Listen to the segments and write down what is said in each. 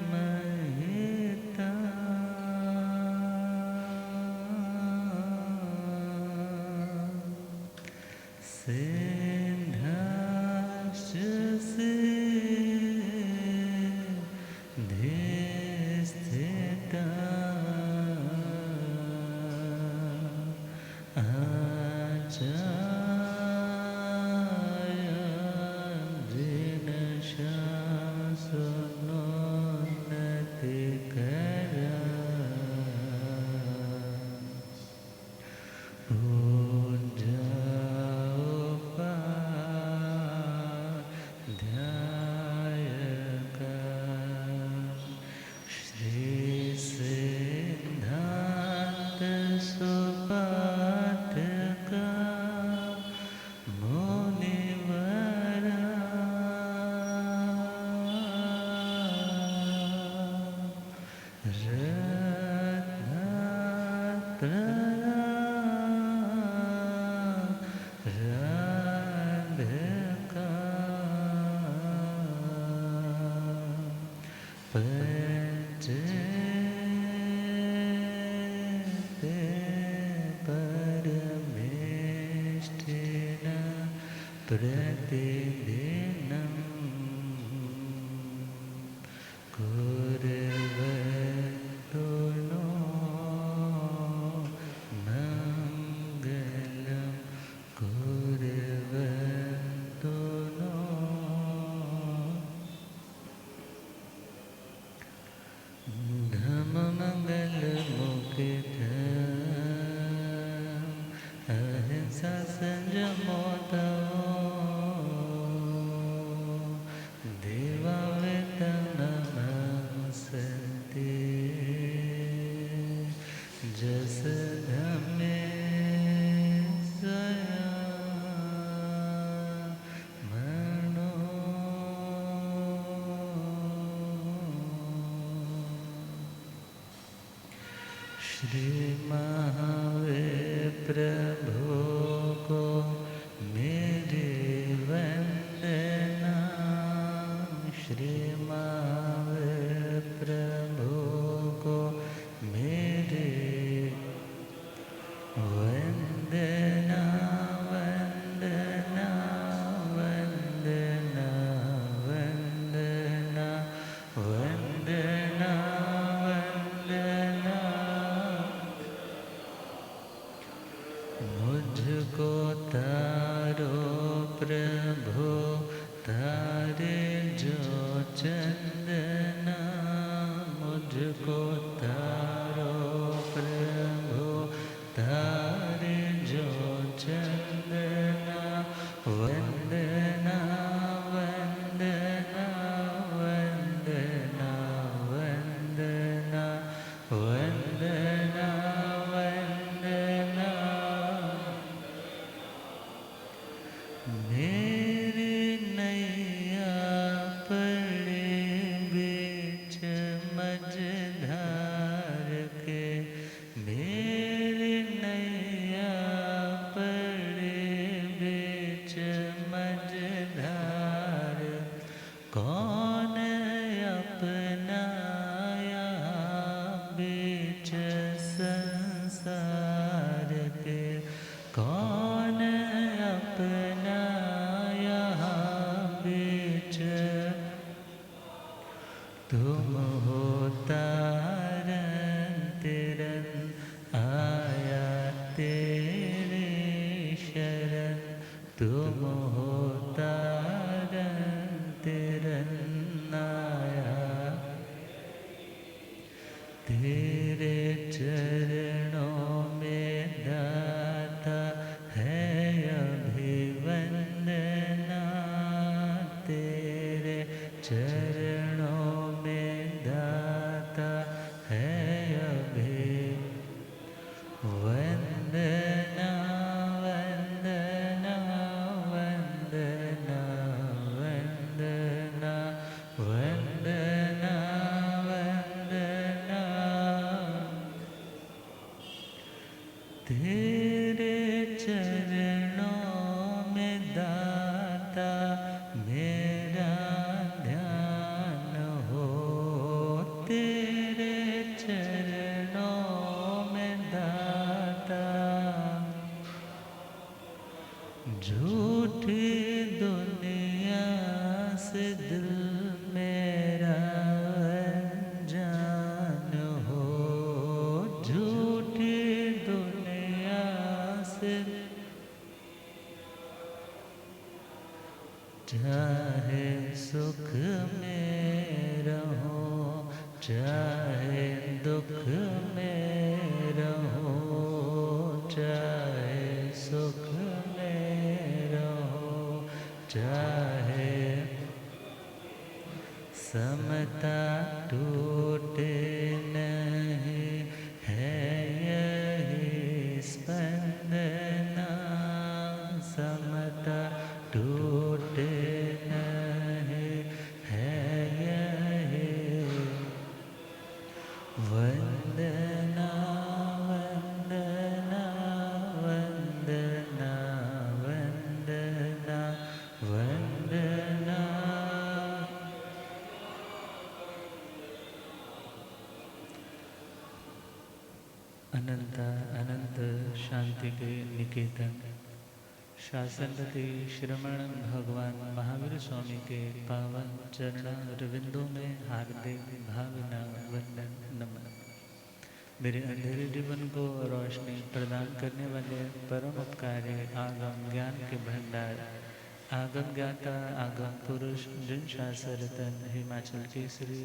महिता सिंहास से धिस्थिता प्रतिदिनं कुर्वन्तु नो मङ्गलं कुर्वन्तु नो धम्ममङ्गलमुकुटम् अहिंसा संयमो तवो देवावेतनमसन्ति जसधम्मे स्वयमनो श्री महावीरप्रभु को मेरी वंदना श्री महावीरप्रभु को मेरी वंदना वंदना वंदना वंदना वंदना वंदना मुझको तारो प्रभु तारे जो चंदना मुझको तारो प्रभु तारे जो चंदना वंदना वंदना वंदना वंदना वंदना वंदना मेरी नैया पड़े बीच मझधार के मेरी नैया पड़े बीच मझधार कौन अपना यहाँ बीच संसार के कौन अपना यहाँ बीच तुम हो तारन तिरन आया तेरे शरण तुम हो तारन तिरन आया तेरे चरणों में दाता है अभिवंदना तेरे चरणों में दाता है अभिवंदना वंदना वंदना झूठी दुनिया से दिल मेरा अनजान हो, झूठी दुनिया से चाहे सुख में रहो, चाहे दुख में रहो, चाहे सुख में रहो, चाहे समता टूटे नहीं है यही स्पंदना, समता टूटे नहीं है यही वंदना, वंदना, वंदना, वंदना, वंदना। अनंत अनंत शांति के निकेतन शासनपति श्रमण भगवान महावीर स्वामी के पावन चरण रविंदों में हार्दिक भावना वंदन नमन। मेरे अंधेरे जीवन को रोशनी प्रदान करने वाले परम उपकारी आगम ज्ञान के भंडार, आगम ज्ञाता, आगम पुरुष, जिन शास्त्र रतन हिमाचल केसरी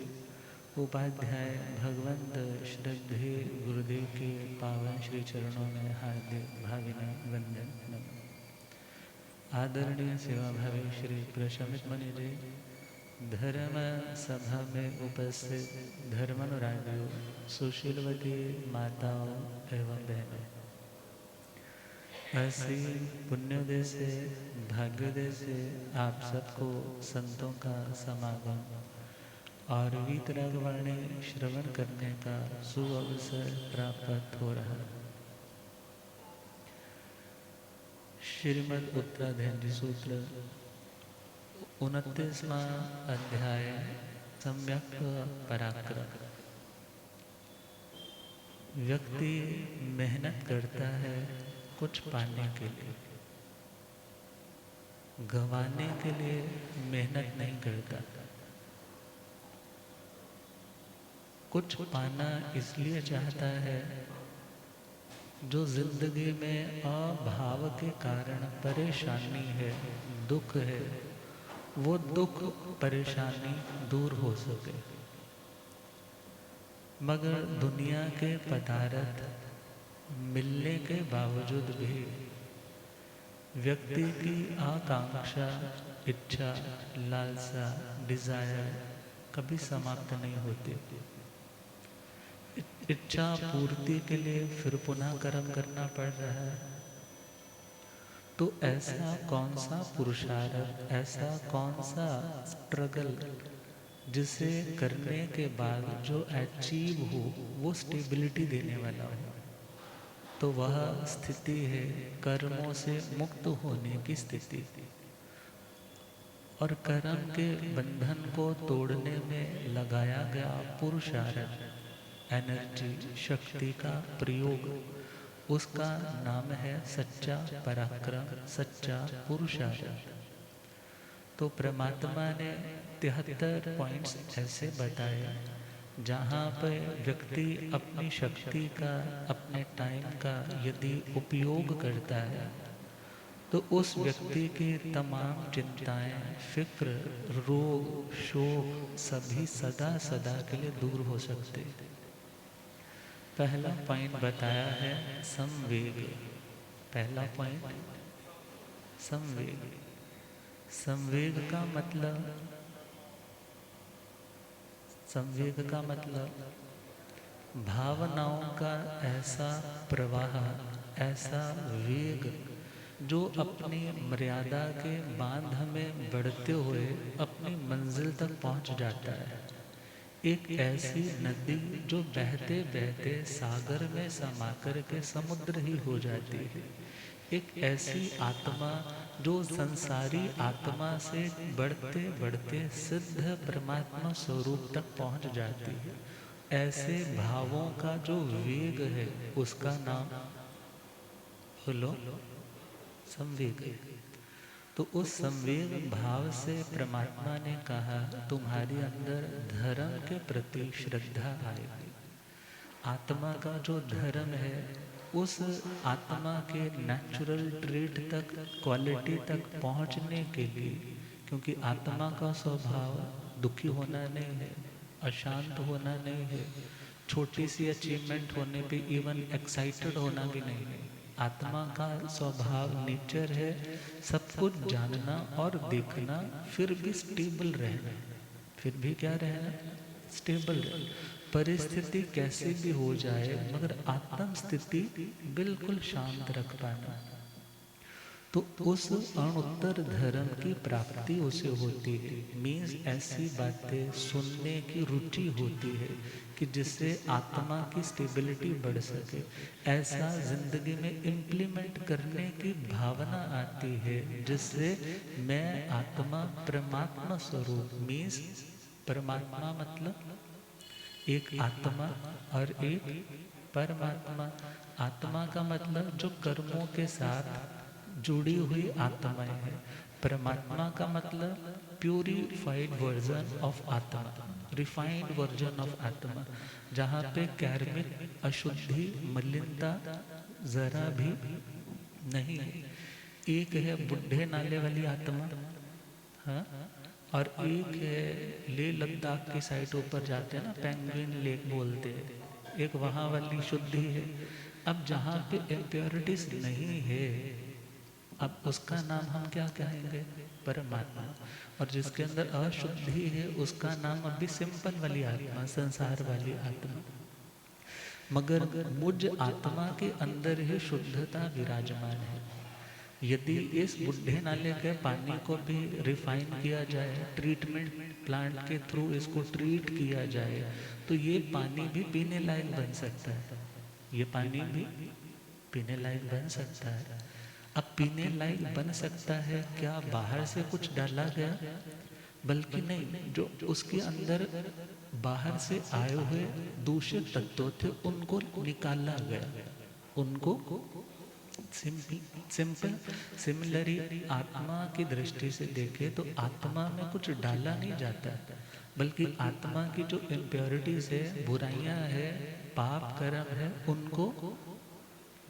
उपाध्याय भगवंत श्रद्धे गुरुदेव के पावन श्री चरणों में हार्दिक भावना वंदन नमन। आदरणीय सेवा भावी श्री प्रशमित मुनि जी, धर्म सभा में उपस्थित धर्मानुरागियों, सुशीलवती माताओं एवं बहनों, असीम पुण्योदय से भाग्योदय से आप सबको संतों का समागम और वीतराग वाणी श्रवण करने का सुअवसर प्राप्त हो रहा है। श्रीमद् उत्तराधीन सूत्र 29वां अध्याय सम्यक पराक्रम। व्यक्ति मेहनत करता है कुछ पाने के लिए, गंवाने के लिए मेहनत नहीं करता। कुछ पाना इसलिए चाहता है जो जिंदगी में अभाव के कारण परेशानी है, दुख है, वो दुख परेशानी दूर हो सके। मगर दुनिया के पदार्थ मिलने के बावजूद भी व्यक्ति की आकांक्षा, इच्छा, लालसा, डिजायर कभी समाप्त नहीं होती। इच्छा पूर्ति के लिए फिर पुनः कर्म करना पड़ रहा है। तो ऐसा कौन सा पुरुषार्थ, ऐसा कौन सा स्ट्रगल जिसे करने के बाद जो अचीव हो वो स्टेबिलिटी देने वाला हो, तो वह स्थिति है कर्मों से मुक्त होने की स्थिति। और कर्म के बंधन को तोड़ने में लगाया गया पुरुषार्थ, एनर्जी, शक्ति का प्रयोग, उसका नाम है सच्चा पराक्रम, सच्चा पुरुषार्थ। तो परमात्मा ने 73 पॉइंट्स ऐसे बताए जहाँ पर व्यक्ति अपनी शक्ति का, अपने टाइम का यदि उपयोग करता है तो उस व्यक्ति की तमाम चिंताएं, फिक्र, रोग, शोक सभी सदा सदा के लिए दूर हो सकते। पहला पॉइंट बताया है संवेग। पहला पॉइंट संवेग। संवेग का मतलब, संवेग का मतलब भावनाओं का ऐसा प्रवाह, ऐसा वेग जो अपनी मर्यादा के बांध में बढ़ते हुए अपनी मंजिल तक पहुंच जाता है। एक ऐसी नदी जो बहते बहते सागर में समाकर के समुद्र ही हो जाती है। एक ऐसी आत्मा जो संसारी आत्मा से बढ़ते बढ़ते सिद्ध परमात्मा स्वरूप तक पहुंच जाती है। ऐसे भावों का जो वेग है उसका नाम बोलो संवेग है। तो उस संवेग भाव से परमात्मा ने कहा तुम्हारे अंदर धर्म के प्रति श्रद्धा आएगी। आत्मा का जो धर्म है उस आत्मा के नेचुरल ट्रेट तक, क्वालिटी तक पहुंचने के लिए, क्योंकि आत्मा का स्वभाव दुखी होना नहीं है, अशांत होना नहीं है, छोटी सी अचीवमेंट होने पे इवन एक्साइटेड होना भी नहीं है। आत्मा का स्वभाव नेचर है सब कुछ जानना और देखना, फिर भी स्टेबल रहना। फिर भी क्या रहना? स्टेबल रहना। परिस्थिति कैसे भी हो जाए मगर आत्म स्थिति बिल्कुल शांत रख पाना। तो उस अणुत्तर धर्म की प्राप्ति उसे होती है। मीन्स ऐसी बातें सुनने की रुचि होती है कि जिससे आत्मा की स्टेबिलिटी बढ़ सके, ऐसा जिंदगी में इम्प्लीमेंट करने की भावना आती है जिससे मैं आत्मा परमात्मा स्वरूप, मीन्स परमात्मा मतलब एक आत्मा और एक परमात्मा। आत्मा का मतलब जो कर्मों के साथ जुड़ी हुई आत्माएं हैं। परमात्मा का मतलब प्यूरिफाइड वर्जन ऑफ आत्मा, रिफाइंड वर्जन ऑफ आत्मा, जहाँ पे कार्मिक अशुद्धि मलिनता जरा भी नहीं है। एक है बुढ़े नाले वाली आत्मा, हाँ, और एक है ले लद्दाख की साइड ऊपर जाते हैं ना, पेंगुइन लेक बोलते हैं, एक वहाँ वाली शुद्धि है। अब जहाँ पे इम्प्योरिटीज नहीं है, अब उसका नाम हम क्या कहेंगे? परमात्मा। और जिसके अंदर अशुद्धि है उसका नाम अभी सिंपल वाली आत्मा, संसार वाली आत्मा। मगर मुझ आत्मा के अंदर ही शुद्धता विराजमान है। यदि इस बुढ़े नाले के पानी को भी रिफाइन किया जाए, ट्रीटमेंट प्लांट के थ्रू इसको ट्रीट किया जाए, तो ये पानी भी पीने लायक बन सकता है। ये पानी भी पीने लायक बन सकता है। अब पीने लायक बन सकता है क्या बाहर से कुछ डाला गया? बल्कि नहीं, जो उसके अंदर बाहर से आए हुए दूषित तत्व थे उनको निकाला गया। उनको सिंपल सिमिलरी आत्मा की दृष्टि से देखे तो आत्मा में कुछ डाला नहीं जाता, बल्कि आत्मा की जो इम्प्योरिटीज है, बुराइयां है, पाप कर्म है, उनको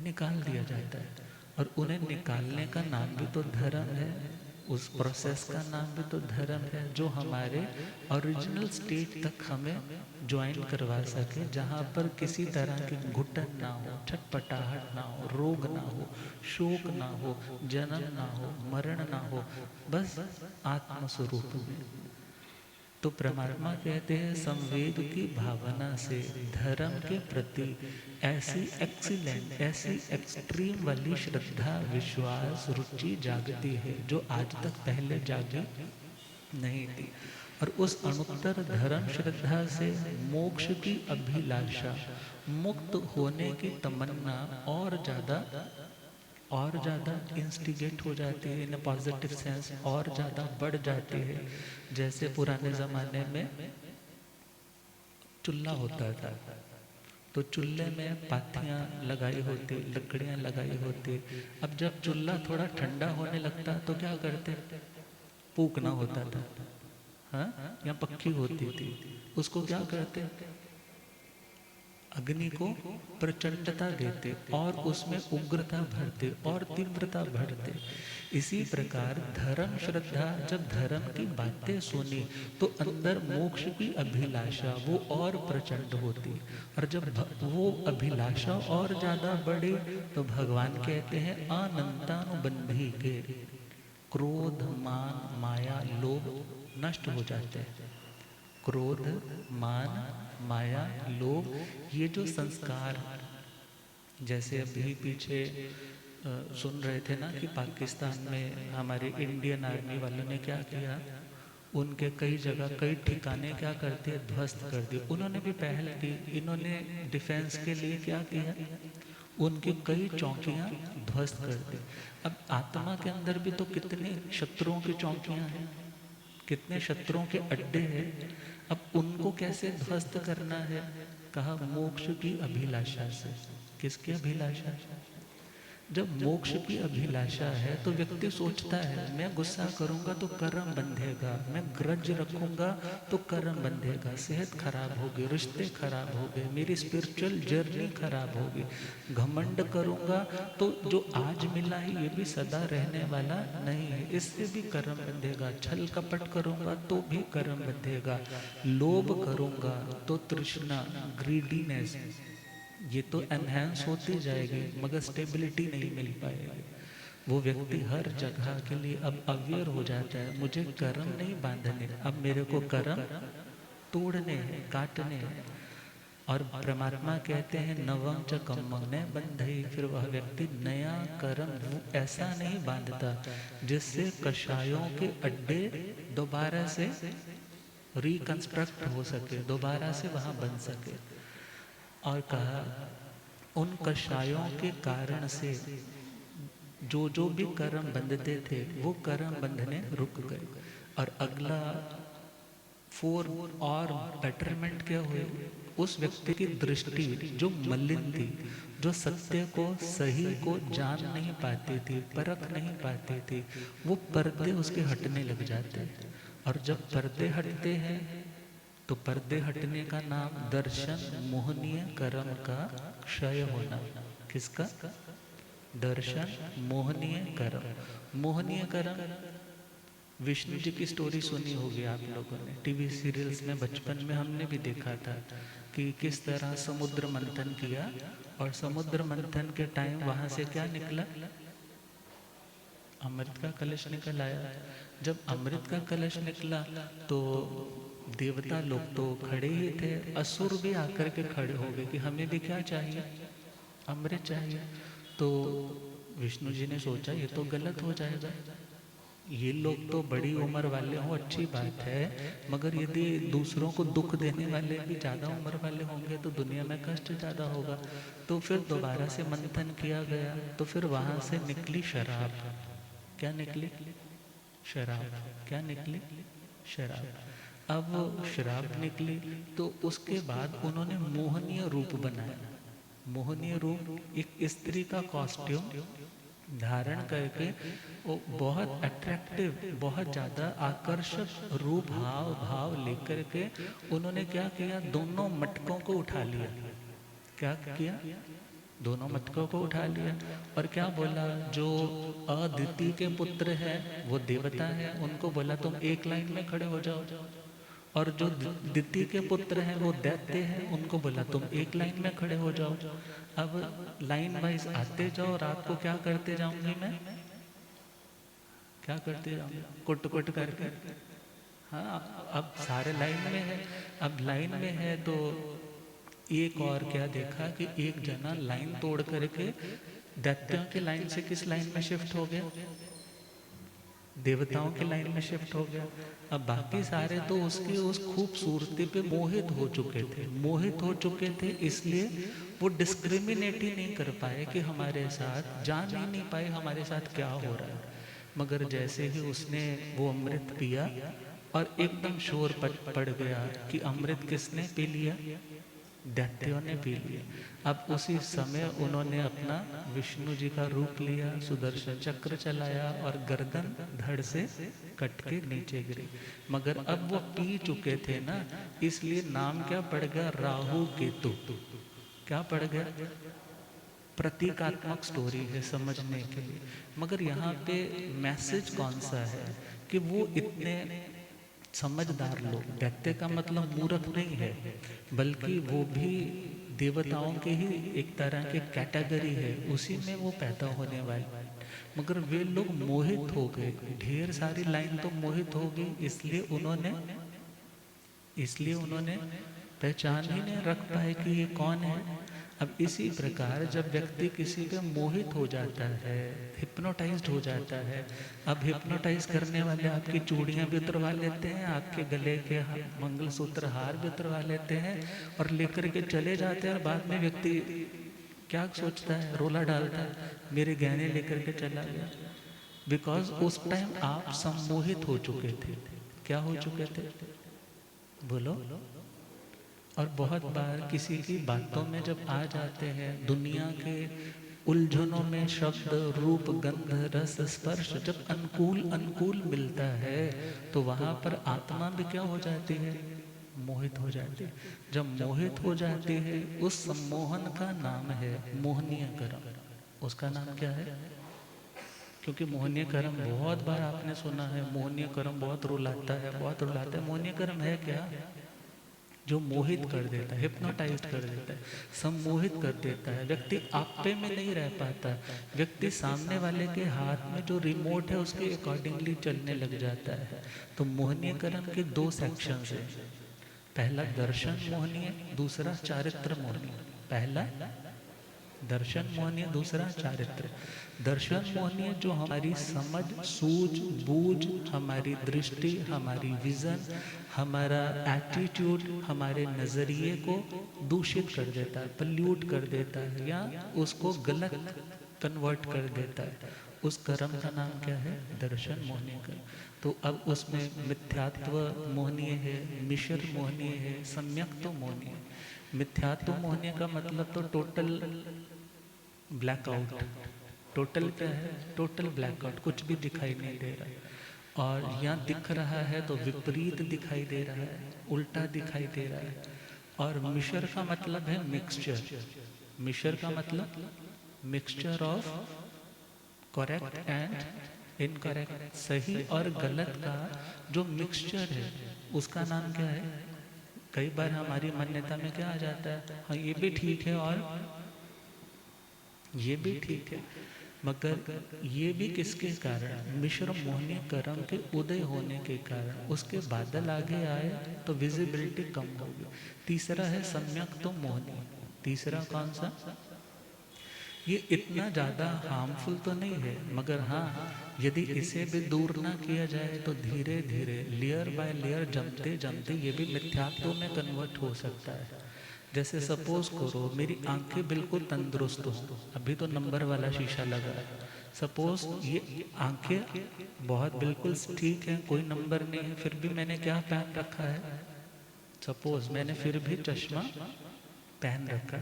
निकाल दिया जाता है। और उन्हें निकालने का नाम भी तो धर्म है, उस प्रोसेस का नाम भी तो धर्म है, जो हमारे ओरिजिनल स्टेट तक हमें ज्वाइन करवा सके, जहाँ पर किसी तरह की घुटन ना हो, छटपटाहट ना हो, रोग ना हो, शोक ना हो, जन्म ना हो, मरण ना हो, बस आत्म स्वरूप में। तो परमात्मा कहते हैं संवेग की भावना से धर्म के प्रति ऐसी एक्सीलेंट, ऐसी एक्सट्रीम वाली श्रद्धा, विश्वास, रुचि जागती है जो आज तक पहले जागी नहीं थी। और उस अणुत्तर धर्म श्रद्धा से मोक्ष की अभिलाषा, मुक्त होने की तमन्ना और ज़्यादा इंस्टिगेट हो जाती है, इन पॉजिटिव सेंस और ज़्यादा बढ़ जाती है। जैसे पुराने ज़माने में चूल्हा होता था, तो चूल्हे में पाथियाँ लगाई होती, लकड़ियाँ लगाई होती। अब जब चूल्हा थोड़ा ठंडा होने लगता तो क्या करते? फूकना होता था, हाँ, या पक्की होती थी, उसको क्या करते? अग्नि को प्रचंडता देते और उसमें उग्रता भरते और तीव्रता भरते। इसी प्रकार धर्म श्रद्धा, जब धर्म की बातें सुनी तो अंदर मोक्ष की अभिलाषा वो और प्रचंड होती। और जब वो अभिलाषा और ज्यादा बढ़े तो भगवान कहते हैं अनंतानुबंधी के क्रोध, मान, माया, लोभ नष्ट हो जाते हैं। क्रोध, मान, माया, लोभ, ये जो संस्कार, जैसे अभी पीछे सुन रहे थे ना कि पाकिस्तान में हमारे इंडियन आर्मी वालों ने क्या किया, उनके कई जगह कई ठिकाने क्या करते हैं, ध्वस्त कर दिए। उन्होंने भी पहल की, इन्होंने डिफेंस के लिए क्या किया, उनकी कई चौकियां ध्वस्त कर दी। अब आत्मा के अंदर भी तो कितने शत्रुओं की चौकियां हैं, कितने शत्रुओं के अड्डे हैं। अब उनको कैसे ध्वस्त करना है? कहा मोक्ष की अभिलाषा से। किसकी अभिलाषा? जब मोक्ष की अभिलाषा है तो व्यक्ति सोचता है मैं गुस्सा करूंगा तो कर्म बंधेगा, मैं ग्रज रखूंगा तो कर्म बंधेगा, सेहत खराब होगी, रिश्ते खराब हो गए, मेरी स्पिरिचुअल जर्नी खराब होगी। घमंड करूंगा तो जो आज मिला है ये भी सदा रहने वाला नहीं है, इससे भी कर्म बंधेगा। छल कपट करूंगा तो भी कर्म बंधेगा। लोभ करूंगा तो तृष्णा, ग्रीडीनेस, ये तो एनहेंस होती जाएगी मगर स्टेबिलिटी नहीं मिल पाएगी। वो व्यक्ति हर जगह के लिए अब अवेयर हो जाता है, मुझे कर्म नहीं बांधने, अब मेरे को कर्म तोड़ने हैं, काटने हैं। और परमात्मा कहते हैं नवम च कम्मं न बंधई, फिर वह व्यक्ति नया कर्म वो ऐसा नहीं बांधता जिससे कषायों के अड्डे दोबारा से रिकंस्ट्रक्ट हो सके, दोबारा से वहां बन सके। और कहा उन कषायों के कारण से जो जो भी कर्म बंधते थे वो कर्म बंधने रुक गए। और अगला फोर और बेटरमेंट क्या हुए, उस व्यक्ति की दृष्टि जो मलिन थी, जो सत्य को सही को जान नहीं पाती थी, परख नहीं पाती थी, वो पर्दे उसके हटने लग जाते हैं। और जब पर्दे हटते हैं तो पर्दे हटने का नाम दर्शन मोहनीय कर्म का क्षय होना। किसका? दर्शन मोहनीय कर्म। मोहनीय कर्म, विष्णु जी की स्टोरी सुनी होगी आप लोगों ने, टीवी सीरियल्स में बचपन में हमने भी देखा था कि किस तरह समुद्र मंथन किया। और समुद्र मंथन के टाइम वहां से क्या निकला? अमृत का कलश निकल आया। जब अमृत का कलश निकला तो देवता लोग तो खड़े ही थे, असुर भी आकर के खड़े हो गए कि हमें भी क्या चाहिए? अमृत चाहिए। तो विष्णु जी ने सोचा ये तो गलत हो जाएगा, ये लोग तो बड़ी उम्र वाले हों अच्छी बात है, मगर यदि दूसरों को दुख देने वाले भी ज़्यादा उम्र वाले होंगे तो दुनिया में कष्ट ज़्यादा होगा। तो फिर दोबारा से मंथन किया गया तो फिर वहाँ से निकली शराब। क्या निकली? शराब। क्या निकली? शराब। अब शराब निकली तो उसके बाद उन्होंने मोहनीय रूप बनाया। मोहनीय रूप, एक स्त्री का कॉस्ट्यूम धारण करके वो बहुत अट्रैक्टिव, बहुत ज़्यादा आकर्षक रूप हाव भाव लेकर के उन्होंने क्या किया? दोनों मटकों को उठा लिया। क्या किया? दोनों मटकों को उठा लिया और क्या बोला? जो अदिति के पुत्र है वो देवता है, उनको बोला तुम एक लाइन में खड़े हो जाओ। और जो दिति के पुत्र हैं वो दैत्य हैं, उनको बोला तुम एक लाइन में खड़े हो जाओ। अब लाइन वाइज आते जाओ, रात को क्या करते जाऊंगी मैं? क्या करते जाऊंगी? कुट कुट करके। हाँ, अब सारे लाइन में है। अब लाइन में है तो एक और क्या देखा कि एक जना लाइन तोड़ करके दैत्यों की लाइन से किस लाइन में शिफ्ट हो गया? देवताओं की लाइन में शिफ्ट हो गया। अब बाकी सारे तो उसकी उस खूबसूरती पे मोहित हो चुके थे, मोहित हो चुके थे, इसलिए वो डिस्क्रिमिनेट ही नहीं कर पाए कि हमारे साथ, जान ही नहीं पाए हमारे साथ क्या हो रहा है। मगर जैसे ही उसने वो अमृत पिया और एकदम शोर पड़ गया कि अमृत किसने पी लिया? दैत्यों ने पी लिया। अब उसी समय उन्होंने अपना विष्णु जी का रूप लिया, सुदर्शन चक्र चलाया और गर्दन धड़ से कट के नीचे गिरी। मगर अब वो पी चुके थे ना, इसलिए नाम क्या पड़ गया? राहु केतु। क्या पड़ गया? प्रतीकात्मक स्टोरी है समझने के लिए। मगर यहाँ पे मैसेज कौन सा है कि वो इतने समझदार लोग, दैत्य का मतलब मूर्ख नहीं है, बल्कि वो भी देवताओं के ही एक तरह के कैटेगरी है, उसी में वो पैदा होने वाले। मगर वे लोग मोहित हो गए, ढेर सारी लाइन तो मोहित हो गई, इसलिए उन्होंने पहचान ही नहीं रख पाए कि ये कौन है। अब इसी प्रकार जब व्यक्ति किसी पे मोहित हो जाता है, हिप्नोटाइज्ड हो जाता है, अब हिप्नोटाइज करने वाले आपकी चूड़ियां भी उतरवा लेते हैं, आपके गले के मंगलसूत्र हार भी उतरवा लेते हैं और लेकर के चले जाते हैं। और बाद में व्यक्ति क्या सोचता है? रोला डालता है, मेरे गहने लेकर के चला गया। बिकॉज उस टाइम आप सम्मोहित हो चुके थे। क्या हो चुके थे? बोलो। और बहुत बार किसी की बातों में जब आ जाते हैं, दुनिया के उलझनों में शब्द रूप गंध रस स्पर्श जब अनुकूल अनुकूल मिलता है तो वहां पर आत्मा भी क्या हो जाती है, मोहित हो जाती है। जब मोहित हो जाती है उस सम्मोहन का नाम है मोहनीय कर्म। उसका नाम क्या है? क्योंकि मोहनीय कर्म बहुत बार आपने सुना है, मोहनीय कर्म बहुत रुलाता है, बहुत रुलाता है। मोहनीय कर्म है क्या? जो मोहित कर देता है, हिप्नोटाइज कर देता है, सम्मोहित कर देता है। व्यक्ति आपे में नहीं रह पाता, व्यक्ति सामने वाले के हाथ में जो रिमोट है उसके अकॉर्डिंगली चलने लग जाता है। तो मोहनीय कर्म के दो सेक्शन है, पहला दर्शन मोहनीय, दूसरा चारित्र मोहनीय। पहला दर्शन मोहनीय, दूसरा चारित्र। दर्शन मोहनीय जो हमारी समझ सूझ बूझ, हमारी दृष्टि, हमारी विजन, हमारा एटीट्यूड, हमारे नजरिए को दूषित कर देता है, पल्यूट कर देता है, या उसको गलत कन्वर्ट कर देता है। उस कर्म का नाम क्या है? दर्शन मोहनीय कर्म। तो अब उसमें मिथ्यात्व मोहनीय है, मिश्र मोहनीय है, सम्यक तो मोहनीय। मिथ्यात्व मोहनीय का मतलब तो टोटल ब्लैकआउट। टोटल क्या है? टोटल ब्लैकआउट, कुछ भी दिखाई नहीं दे रहा है। और यहाँ दिख रहा है तो विपरीत दिखाई दे रहा है, उल्टा दिखाई दे रहा है। और मिश्र का मतलब है मिक्सचर। मिश्र का मतलब mixture of correct and incorrect, सही और गलत का जो मिक्सचर है उसका नाम क्या है? कई बार हमारी मान्यता में क्या आ जाता है, हाँ ये भी ठीक है और ये भी ठीक है, मगर ये भी किसके कारण? मिश्र मोहनीय कर्म के उदय होने के कारण। उसके बादल आगे आए तो विजिबिलिटी कम होगी। तीसरा है सम्यक तो मोहनीय। तीसरा कौन सा? ये इतना ज़्यादा हार्मफुल तो नहीं है, मगर हाँ यदि इसे भी दूर ना किया जाए तो धीरे धीरे लेयर बाय लेयर जमते जमते ये भी मिथ्यात्व में कन्वर्ट हो सकता है। जैसे सपोज करो मेरी आंखें बिल्कुल तंदुरुस्त हो, अभी तो नंबर वाला शीशा लगा है। सपोज ये आंखें बहुत बिल्कुल ठीक है, कोई नंबर नहीं है, फिर भी मैंने क्या पहन रखा है? सपोज मैंने फिर भी चश्मा पहन रखा,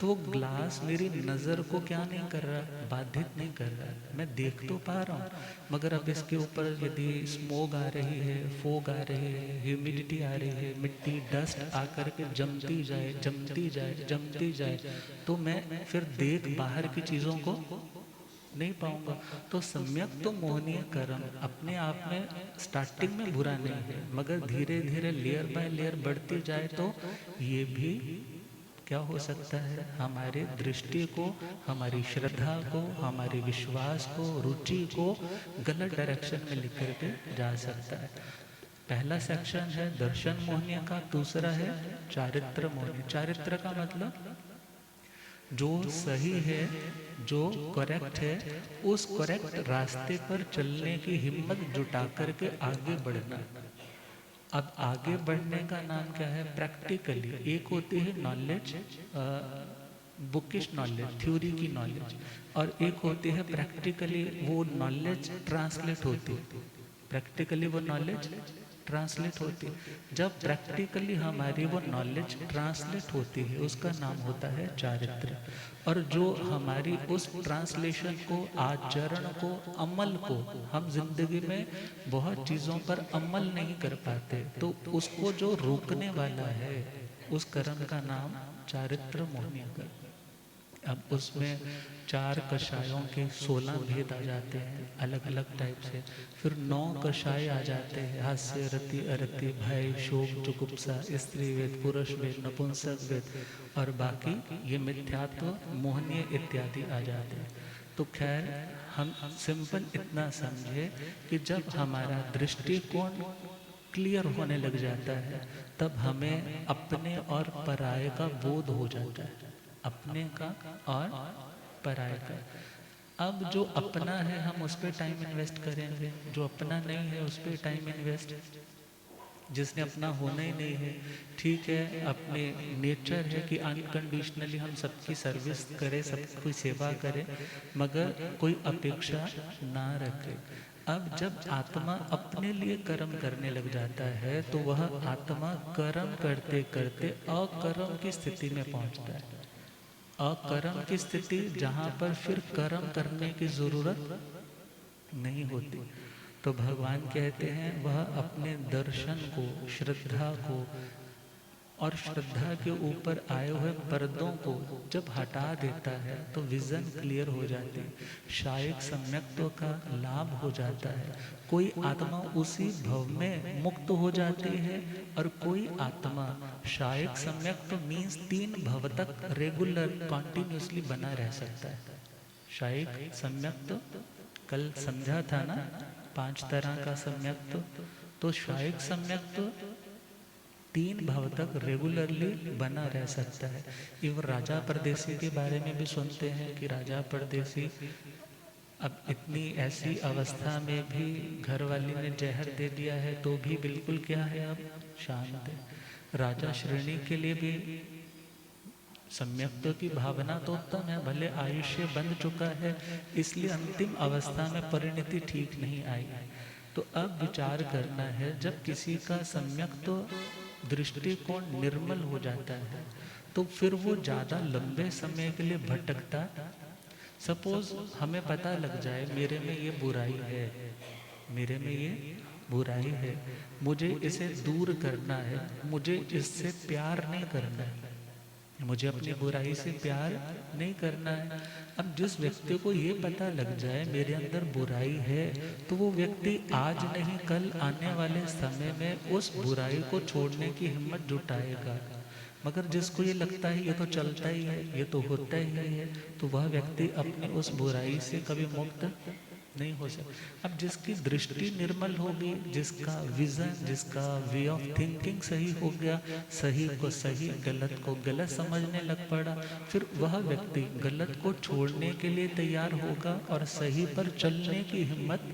तो वो ग्लास मेरी नज़र को क्या नहीं कर रहा? बाधित नहीं कर रहा। मैं देख तो पा रहा हूँ, मगर अब इसके ऊपर यदि स्मोक आ रही है, फोग आ रही है, ह्यूमिडिटी आ रही है, मिट्टी डस्ट आकर के जमती जाए जमती जाए जमती जाए, तो मैं फिर देख बाहर की चीज़ों को नहीं पाऊंगा। तो सम्यक तो मोहनीय कर्म अपने आप में स्टार्टिंग में बुरा नहीं है, मगर धीरे धीरे लेयर बाय लेयर बढ़ती जाए तो ये भी क्या हो सकता है? हमारे दृष्टि को, हमारी श्रद्धा को, हमारे विश्वास को, रुचि को गलत डायरेक्शन में लेकर के जा सकता है। पहला सेक्शन है दर्शन मोहनीय का, दूसरा है चारित्र मोहनीय। चारित्र का मतलब जो सही है, जो करेक्ट है, उस करेक्ट रास्ते पर चलने की हिम्मत जुटा करके आगे बढ़ना। अब आगे बढ़ने का नाम क्या है? प्रैक्टिकली। एक होती है नॉलेज, बुकिश नॉलेज, थ्योरी की नॉलेज, और एक होती है प्रैक्टिकली वो नॉलेज ट्रांसलेट होती है। प्रैक्टिकली वो नॉलेज ट्रांसलेट होती है। जब प्रैक्टिकली हमारी वो नॉलेज ट्रांसलेट होती है उसका नाम होता है चारित्र। और जो हमारी उस ट्रांसलेशन को, आचरण को, अमल को, हम जिंदगी में बहुत चीज़ों पर अमल नहीं कर पाते, तो उसको जो रोकने वाला है उस कर्म का नाम चारित्र मोहनीय कर्म। अब उसमें 4 कषायों के 16 भेद आ जाते हैं अलग अलग टाइप से। फिर 9 कषाय आ जाते हैं, हास्य रति अरति भय शोक जुगुप्सा, स्त्री वेद, पुरुष वेद, नपुंसक वेद, और बाकी ये मिथ्यात्व मोहनीय इत्यादि आ जाते हैं। तो खैर हम सिंपल इतना समझे कि जब हमारा दृष्टिकोण क्लियर होने लग जाता है तब हमें अपने और पराये का बोध हो जाता है। अपने का और पराये का। अब जो अपना है हम उस पर टाइम इन्वेस्ट करेंगे, जो अपना नहीं है उस पर टाइम इन्वेस्ट, जिसने अपना होना ही नहीं है, ठीक है अपने नेचर है कि अनकंडीशनली हम सबकी सर्विस करें, सबकी सेवा करें, मगर कोई अपेक्षा ना रखे। अब जब आत्मा अपने लिए कर्म करने लग जाता है तो वह आत्मा कर्म करते करते अकर्म की स्थिति में पहुंचता है। अकर्म की स्थिति जहाँ पर फिर कर्म करने की जरूरत नहीं होती। तो भगवान कहते हैं वह अपने दर्शन को, श्रद्धा को और श्रद्धा के ऊपर आए हुए पर्दों को जब हटा देता है तो विजन क्लियर हो जाती है, शायक सम्यक्त्व का लाभ हो जाता है। कोई आत्मा उसी भव में मुक्त हो जाती है और कोई आत्मा शायक सम्यक्त्व मीन्स 3 भव तक रेगुलर कॉन्टिन्यूसली बना रह सकता है। शायक सम्यक्त्व कल समझा था ना, 5 तरह का सम्यक्त्व। तो शायक सम्यक्त्व 3 भाव तक रेगुलरली बना रह सकता है। इवन राजा परदेसी के बारे में भी सुनते हैं कि राजा परदेसी अब इतनी ऐसी अवस्था में भी घर वाली ने जहर दे दिया है तो भी बिल्कुल क्या है, अब शांत है। राजा श्रेणी के लिए भी सम्यक्त्व की भावना तो उत्तम है, भले आयुष्य बंध चुका है इसलिए अंतिम अवस्था में परिणति ठीक नहीं आई। तो अब विचार करना है, जब किसी का सम्यक्त्व दृष्टिकोण निर्मल हो जाता है तो फिर वो ज़्यादा लंबे समय के लिए भटकता। सपोज हमें पता लग जाए मेरे में ये बुराई है, मेरे में ये बुराई है, मुझे इसे दूर करना है, मुझे इससे प्यार नहीं करना है, मुझे अपनी बुराई से प्यार नहीं करना है। अब जिस व्यक्ति को ये पता लग जाए मेरे अंदर बुराई है तो वो व्यक्ति आज नहीं कल आने वाले समय में उस बुराई को छोड़ने की हिम्मत जुटाएगा। मगर जिसको ये लगता है ये तो चलता ही है, ये तो होता ही है, तो वह व्यक्ति अपनी उस बुराई से कभी मुक्त नहीं हो सकता। अब जिसकी दृष्टि निर्मल होगी, जिसका विजन, जिसका वे ऑफ थिंकिंग सही हो गया, सही को सही गलत को गलत समझने लग पड़ा, फिर वह व्यक्ति गलत को छोड़ने के लिए तैयार होगा और सही पर चलने की हिम्मत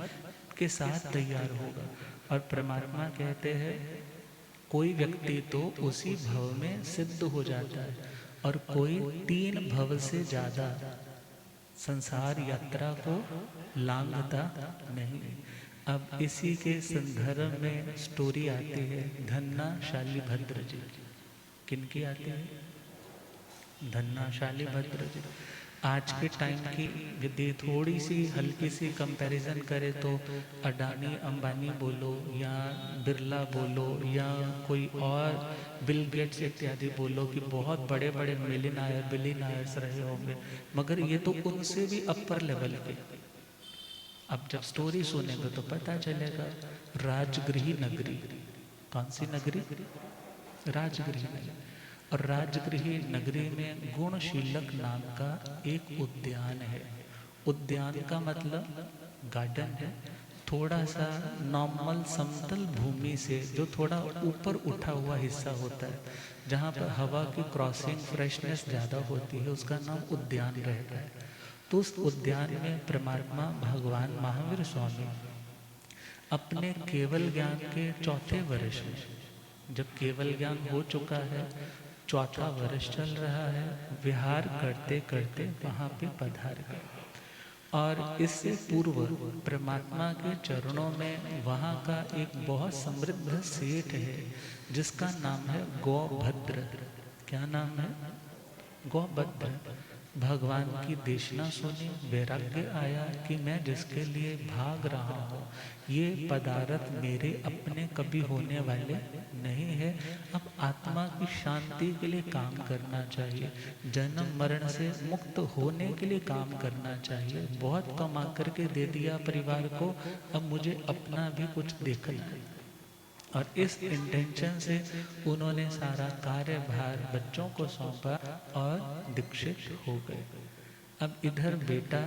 के साथ तैयार होगा। और परमात्मा कहते हैं कोई व्यक्ति तो उसी भव में सिद्ध हो जाता है और कोई 3 भव से ज्यादा संसार यात्रा को लांघता नहीं। अब इसी के संदर्भ में स्टोरी आती है धन्ना शालिभद्र जी। किनकी आती है? धन्ना शालिभद्र जी। आज के टाइम की यदि थोड़ी सी हल्की सी कंपैरिजन करें तो अडानी अंबानी बोलो या बिरला बोलो या कोई और बिल गेट्स इत्यादि बोलो कि बहुत बड़े बड़े मिलियनायर बिलियनायर्स रहे होंगे, मगर ये तो उनसे भी अपर लेवल के। अब जब स्टोरी सुनेंगे तो पता चलेगा। राजगृही नगरी, कौन सी नगरी? राजगृही नगरी। और राजगृही नगरी में गुणशीलक नाम का एक उद्यान है। उद्यान का मतलब गार्डन है, थोड़ा सा नॉर्मल समतल भूमि से जो थोड़ा ऊपर उठा हुआ हिस्सा होता है, जहाँ पर हवा की क्रॉसिंग फ्रेशनेस ज़्यादा होती है, उसका नाम उद्यान रहता है। तो उस उद्यान में परमात्मा भगवान महावीर स्वामी अपने केवल ज्ञान के 4थे वर्ष में, जब केवल ज्ञान हो चुका है, 4था वर्ष चल रहा है, विहार करते करते वहाँ पे पधार गए। और इससे पूर्व परमात्मा के चरणों में वहाँ का एक बहुत समृद्ध सेठ है जिसका नाम है गौभद्र। क्या नाम है? गौभद्र। भगवान की देशना सुनी, वैराग्य आया कि मैं जिसके लिए भाग रहा हूँ ये पदार्थ मेरे अपने कभी होने वाले नहीं है। अब आत्मा की शांति के लिए काम करना चाहिए, जन्म मरण से मुक्त होने के लिए काम करना चाहिए। बहुत कमा करके दे दिया परिवार को, अब मुझे अपना भी कुछ देखना है। और इस इंटेंशन से उन्होंने सारा कार्यभार बच्चों को सौंपा और दीक्षित हो गए। अब इधर बेटा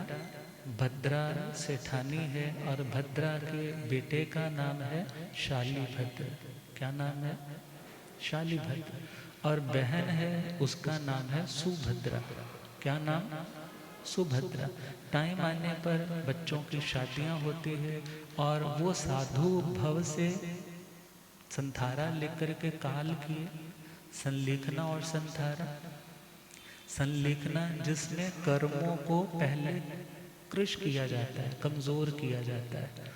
भद्रा सेठानी है और भद्रा के बेटे का नाम है शालिभद्र। क्या नाम है? शालिभद्र। और बहन है उसका नाम है सुभद्रा। क्या नाम? सुभद्रा। टाइम आने पर बच्चों की शादियां होती है और वो साधु भव से संथारा लेकर के काल किए, संलेखना और संथारा। संलेखना जिसमें कर्मों को पहले कृश किया जाता है, कमजोर किया जाता है,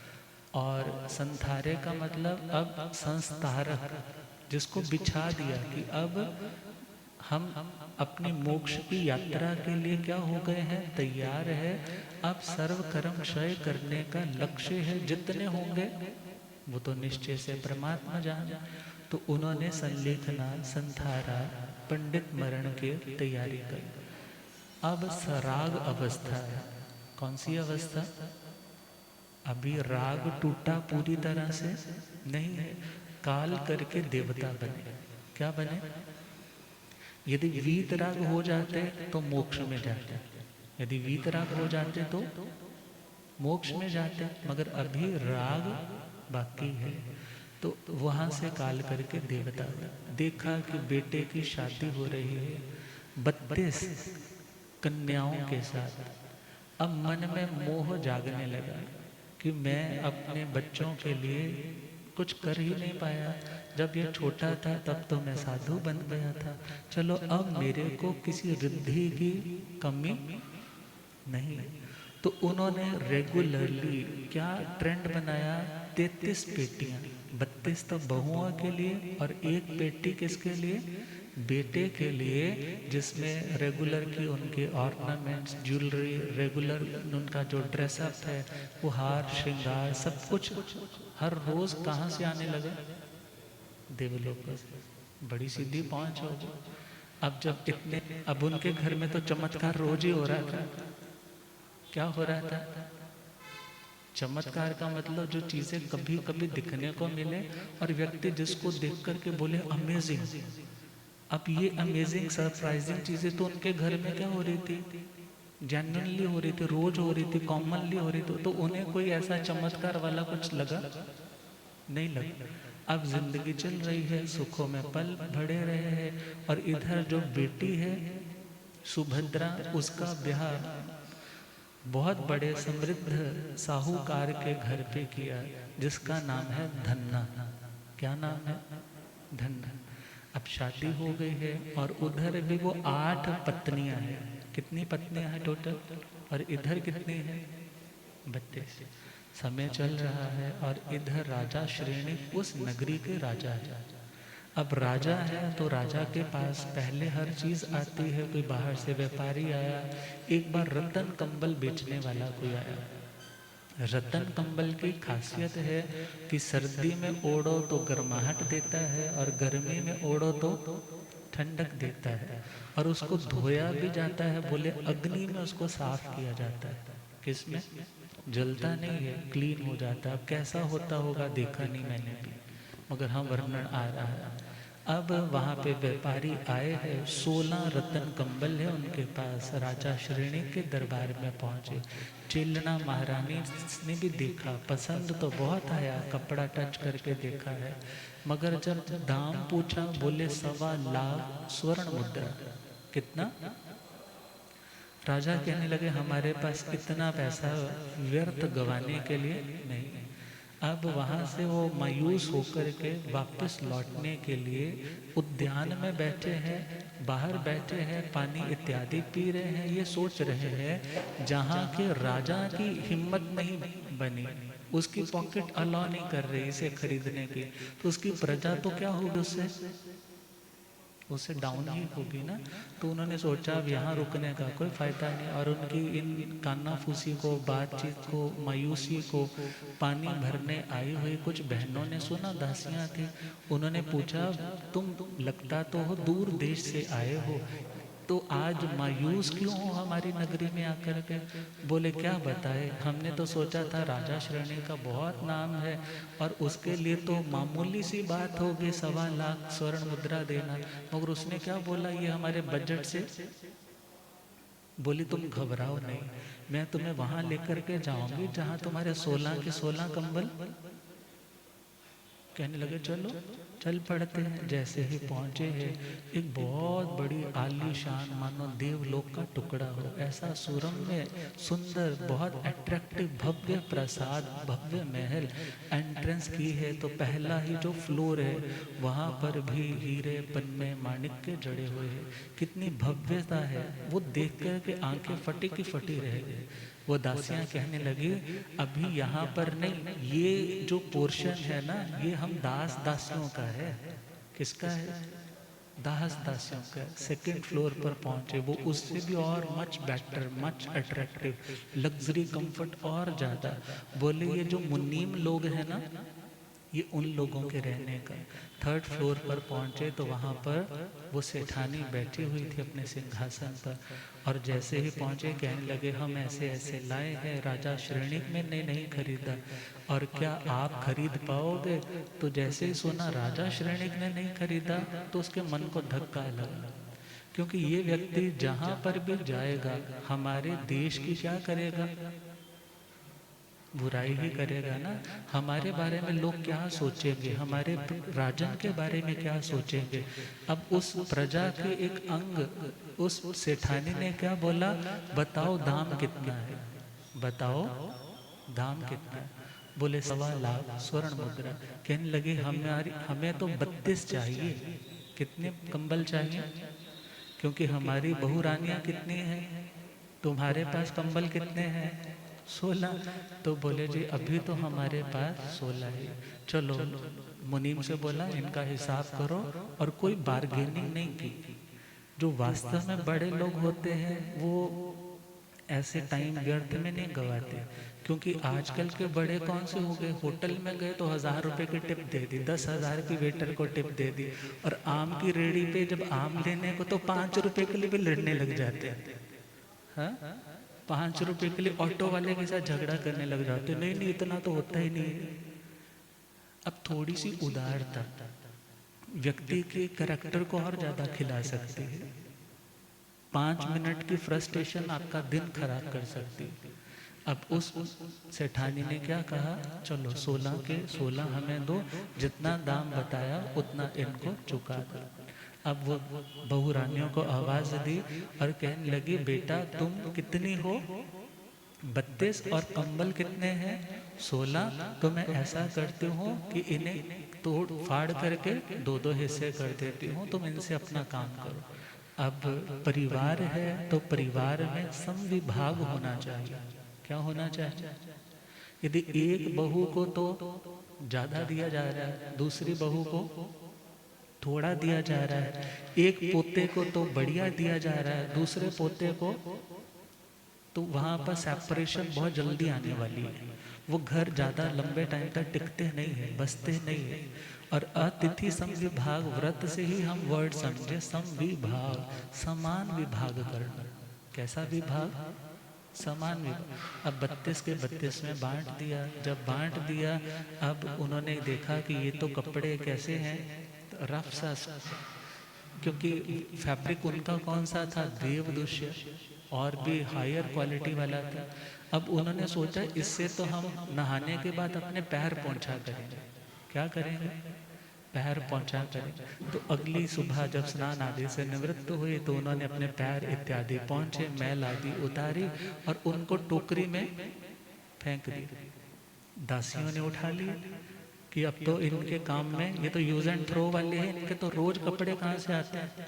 और संथारे का मतलब अब संस्थारक, जिसको बिछा दिया कि अब हम अपनी मोक्ष की यात्रा के लिए क्या हो गए हैं, तैयार है। अब सर्व कर्म क्षय करने का लक्ष्य है, जितने होंगे वो तो निश्चय से परमात्मा जाने। तो उन्होंने संलेखना, संधारा, पंडित मरण की तैयारी कर। अब सराग अवस्था है। कौन सी अवस्था? अभी राग टूटा पूरी तरह से नहीं है। काल करके देवता बने। क्या बने? यदि वीत राग हो जाते तो मोक्ष में जाते, यदि वीत राग हो जाते तो मोक्ष में जाते, मगर अभी राग बाकी है। तो वहां से काल करके देवता देखा कि बेटे की शादी हो रही है 32 कन्याओं के साथ। अब मन में मोह जागने लगा कि मैं अपने बच्चों के लिए कुछ कर ही नहीं पाया। जब ये छोटा था तब तो मैं साधु बन गया था। चलो अब मेरे को किसी रिद्धि की कमी नहीं। तो उन्होंने रेगुलरली क्या ट्रेंड बनाया, 33 पेटियां, 32 तो बहुओं के लिए और एक पेटी किसके लिए, बेटे के लिए, जिसमें रेगुलर की उनके ऑर्नामेंट्स, ज्वेलरी, रेगुलर उनका जो ड्रेसअप है, वो हार श्रृंगार सब कुछ हर रोज कहाँ से आने लगा, देवलोक से। बड़ी सीधी पहुंच होगी। अब जब इतने, अब उनके घर में तो चमत्कार रोज ही हो रहा था। क्या हो रहा था? चमत्कार का मतलब जो चीजें कभी कभी दिखने को मिले और व्यक्ति जिसको देख करके बोले अमेजिंग। अब ये अमेजिंग सरप्राइजिंग चीजें तो उनके घर में क्या हो रही थी, जेन्युइनली हो रही थी, रोज हो रही थी, कॉमनली हो रही थी। तो उन्हें कोई ऐसा चमत्कार वाला कुछ लगा नहीं लगा। अब जिंदगी चल रही है, सुखों में पल भरे रहे हैं, और इधर जो बेटी है सुभद्रा, उसका ब्याह बहुत बड़े समृद्ध साहूकार के घर पे किया, जिसका नाम है धन्ना। क्या नाम है? धन्ना। अब शादी हो गई है और उधर भी वो 8 पत्नियां हैं। कितनी पत्नियां हैं टोटल? और इधर कितनी है? 32। समय चल रहा है और इधर राजा श्रेणी उस नगरी के राजा है। अब राजा है तो राजा के पास पहले हर चीज आती है। कोई बाहर से व्यापारी आया, एक बार रतन कंबल बेचने वाला कोई आया। रतन कंबल की खासियत है कि सर्दी में ओढ़ो तो गर्माहट देता है और गर्मी में ओढ़ो तो ठंडक देता है, और उसको धोया भी जाता है, बोले अग्नि में उसको साफ किया जाता है। किसमें? जलता नहीं है, क्लीन हो जाता है। अब कैसा होता होगा देखा नहीं मैंने भी, मगर हाँ वर्णन आ रहा है। अब वहाँ पे व्यापारी आए हैं, 16 रतन कंबल है उनके पास, राजा श्रेणी के दरबार में पहुँचे। चिलना महारानी ने भी देखा, पसंद तो बहुत आया, कपड़ा टच करके देखा है, मगर जब दाम पूछा बोले 1.25 लाख स्वर्ण मुद्रा। कितना? राजा कहने लगे हमारे पास इतना पैसा व्यर्थ गंवाने के लिए नहीं। अब वहां से वो मायूस होकर के वापस लौटने के लिए उद्यान में बैठे हैं, बाहर बैठे हैं, पानी इत्यादि पी रहे हैं। ये सोच रहे हैं जहाँ के राजा की हिम्मत नहीं बनी, उसकी पॉकेट अलाउ नहीं कर रही इसे खरीदने की, तो उसकी प्रजा तो क्या होगी, उससे डाउन ही होगी ना। तो उन्होंने सोचा अब यहाँ रुकने का कोई फायदा नहीं, और उनकी इन कानाफूसी को, बातचीत को, मायूसी को पानी भरने आई हुई कुछ बहनों ने सुना, दासियां थी। उन्होंने पूछा तुम लगता तो हो दूर देश से आए हो, तो आज मायूस क्यों हो हमारी नगरी में आकर के? बोले क्या बताए, हमने तो सोचा था राजा श्रेणी का बहुत नाम है और उसके लिए तो मामूली सी बात होगी 1.25 लाख स्वर्ण मुद्रा देना, मगर उसने क्या बोला ये हमारे बजट से। बोली तुम घबराओ नहीं, मैं तुम्हें वहां लेकर के जाऊंगी जहां तुम्हारे 16 के 16 कंबल। कहने लगे चलो चल पड़ते हैं। जैसे ही पहुंचे हैं, एक बहुत बड़ी आलीशान मानो देवलोक का टुकड़ा हो, ऐसा सुरम्य सुंदर बहुत अट्रैक्टिव भव्य प्रासाद, भव्य महल। एंट्रेंस की है तो पहला ही जो फ्लोर है वहां पर भी हीरे पन्ने माणिक्य जड़े हुए हैं। कितनी भव्यता है, वो देख कर के आंखें फटी की फटी रह गई। वो दासियां कहने लगी अभी यहाँ पर नहीं, ये जो पोर्शन है ना ये हम दास दासियों का है। किसका है? दास दासियों का सेकंड फ्लोर पर पहुंचे, वो उससे भी और much better, much attractive, luxury, comfort और ज़्यादा। बोले ये जो मुनीम लोग हैं ना, ये उन लोगों के रहने का। थर्ड फ्लोर पर पहुंचे तो वहाँ पर वो सेठानी बैठी हुई थी अपने सिंहासन पर, और जैसे ही पहुंचे कहने लगे हम ऐसे ऐसे लाए हैं, राजा श्रेणिक में ने नहीं खरीदा, और क्या आप खरीद पाओगे? तो जैसे ही सुना राजा श्रेणिक ने नहीं खरीदा तो उसके मन को धक्का लगा, क्योंकि ये व्यक्ति जहाँ पर भी जाएगा हमारे देश की क्या करेगा? बुराई ही करेगा ना। हमारे बारे में लोग क्या सोचेंगे, हमारे राजन के बारे में क्या सोचेंगे? अब उस प्रजा के एक अंग उस सेठानी ने क्या बोला, बताओ दाम कितना है, बताओ दाम कितना है? बोले 1.25 लाख स्वर्ण मुद्रा। कहने लगे हमें तो 32 चाहिए। कितने कंबल चाहिए? क्योंकि हमारी बहु रानियां कितनी हैं, तुम्हारे पास कंबल कितने हैं? 16। तो बोले जी अभी तो हमारे पास 16 है। चलो, मुनीम से बोला इनका हिसाब करो, और कोई बार्गेनिंग नहीं की। जो वास्तव में बड़े लोग होते हैं वो ऐसे टाइम व्यर्थ में नहीं गवाते, क्योंकि आजकल के बड़े कौन से हो गए, होटल में गए तो 1000 रुपए की टिप दे दी, 10,000 की वेटर को टिप दे दी, और आम की रेडी पे जब आम लेने को तो 5 रुपए के लिए भी लड़ने लग जाते हैं। हाँ, 5 रुपए के लिए ऑटो वाले के साथ झगड़ा करने लग जाते, नहीं नहीं इतना तो होता ही नहीं। अब थोड़ी सी उदारता व्यक्ति के करैक्टर को और ज्यादा खिला सकती है। 5 मिनट की फ्रस्ट्रेशन आपका दिन खराब कर सकती है। अब उस सेठानी ने क्या कहा, चलो 16 के 16 हमें दो, जितना दाम बताया उतना इनको चुका दो। अब वो बहू रानियों को आवाज दी और कहने लगी बेटा तुम कितनी हो? 32, और कंबल कितने हैं? 16। तो मैं ऐसा करती हूँ कि इन्हें तोड़ फाड़ करके 2-2 हिस्से कर देती हूँ, तुम इनसे अपना काम करो। अब परिवार है तो परिवार में समविभाग होना चाहिए। क्या होना चाहिए? यदि एक बहू को तो ज्यादा दिया जा रहा है, दूसरी बहू को थोड़ा दिया जा रहा है, एक पोते को तो बढ़िया दिया जा रहा है, दूसरे पोते को, तो वहां पर सेपरेशन बहुत जल्दी आने वाली है। वो घर ज्यादा लंबे टाइम तक टिकते नहीं है, बसते नहीं है। और अतिथि समविभाग व्रत से ही हम वर्ड समझे, समविभाग, समान विभाग करना। कैसा विभाग? समान विभाग। अब 32 के 32 में बांट दिया। जब बांट दिया, अब उन्होंने देखा कि ये तो कपड़े कैसे हैं, रफ सा, क्योंकि फैब्रिक उनका कौन सा था, देवदुष्य, और भी हायर क्वालिटी वाला था। अब उन्होंने सोचा इससे तो हम नहाने के बाद अपने पैर पोंछा करेंगे। क्या करेंगे? पैर पोंछा करेंगे। तो अगली सुबह जब स्नान आदि से निवृत्त हुए तो उन्होंने अपने पैर इत्यादि पोंछे, मैल आदि उतारी और उनको टोकरी में फेंक दी। दासियों ने उठा लिया कि अब तो इनके काम में, ये तो यूज एंड थ्रो वाले हैं, इनके तो रोज कपड़े कहाँ से आते हैं,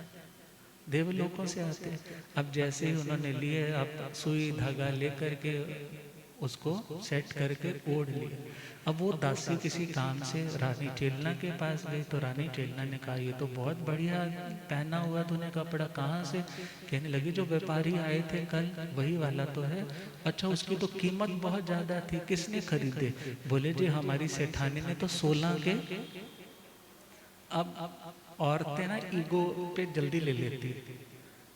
देवलोकों से आते हैं। अब जैसे ही उन्होंने लिए, अब सुई धागा लेकर के उसको सेट करके ओढ़ लिया। अब वो दासी किसी काम से रानी चेलना के पास गई तो रानी चेलना ने कहा ये तो बहुत बढ़िया पहना हुआ तूने कपड़ा, कहाँ से? कहने लगी जो व्यापारी आए थे कल वही वाला तो है। अच्छा, उसकी तो कीमत बहुत ज्यादा थी, किसने खरीदे? बोले जी हमारी सेठानी ने तो 16 के। अब औरतें ना ईगो पे जल्दी ले लेती।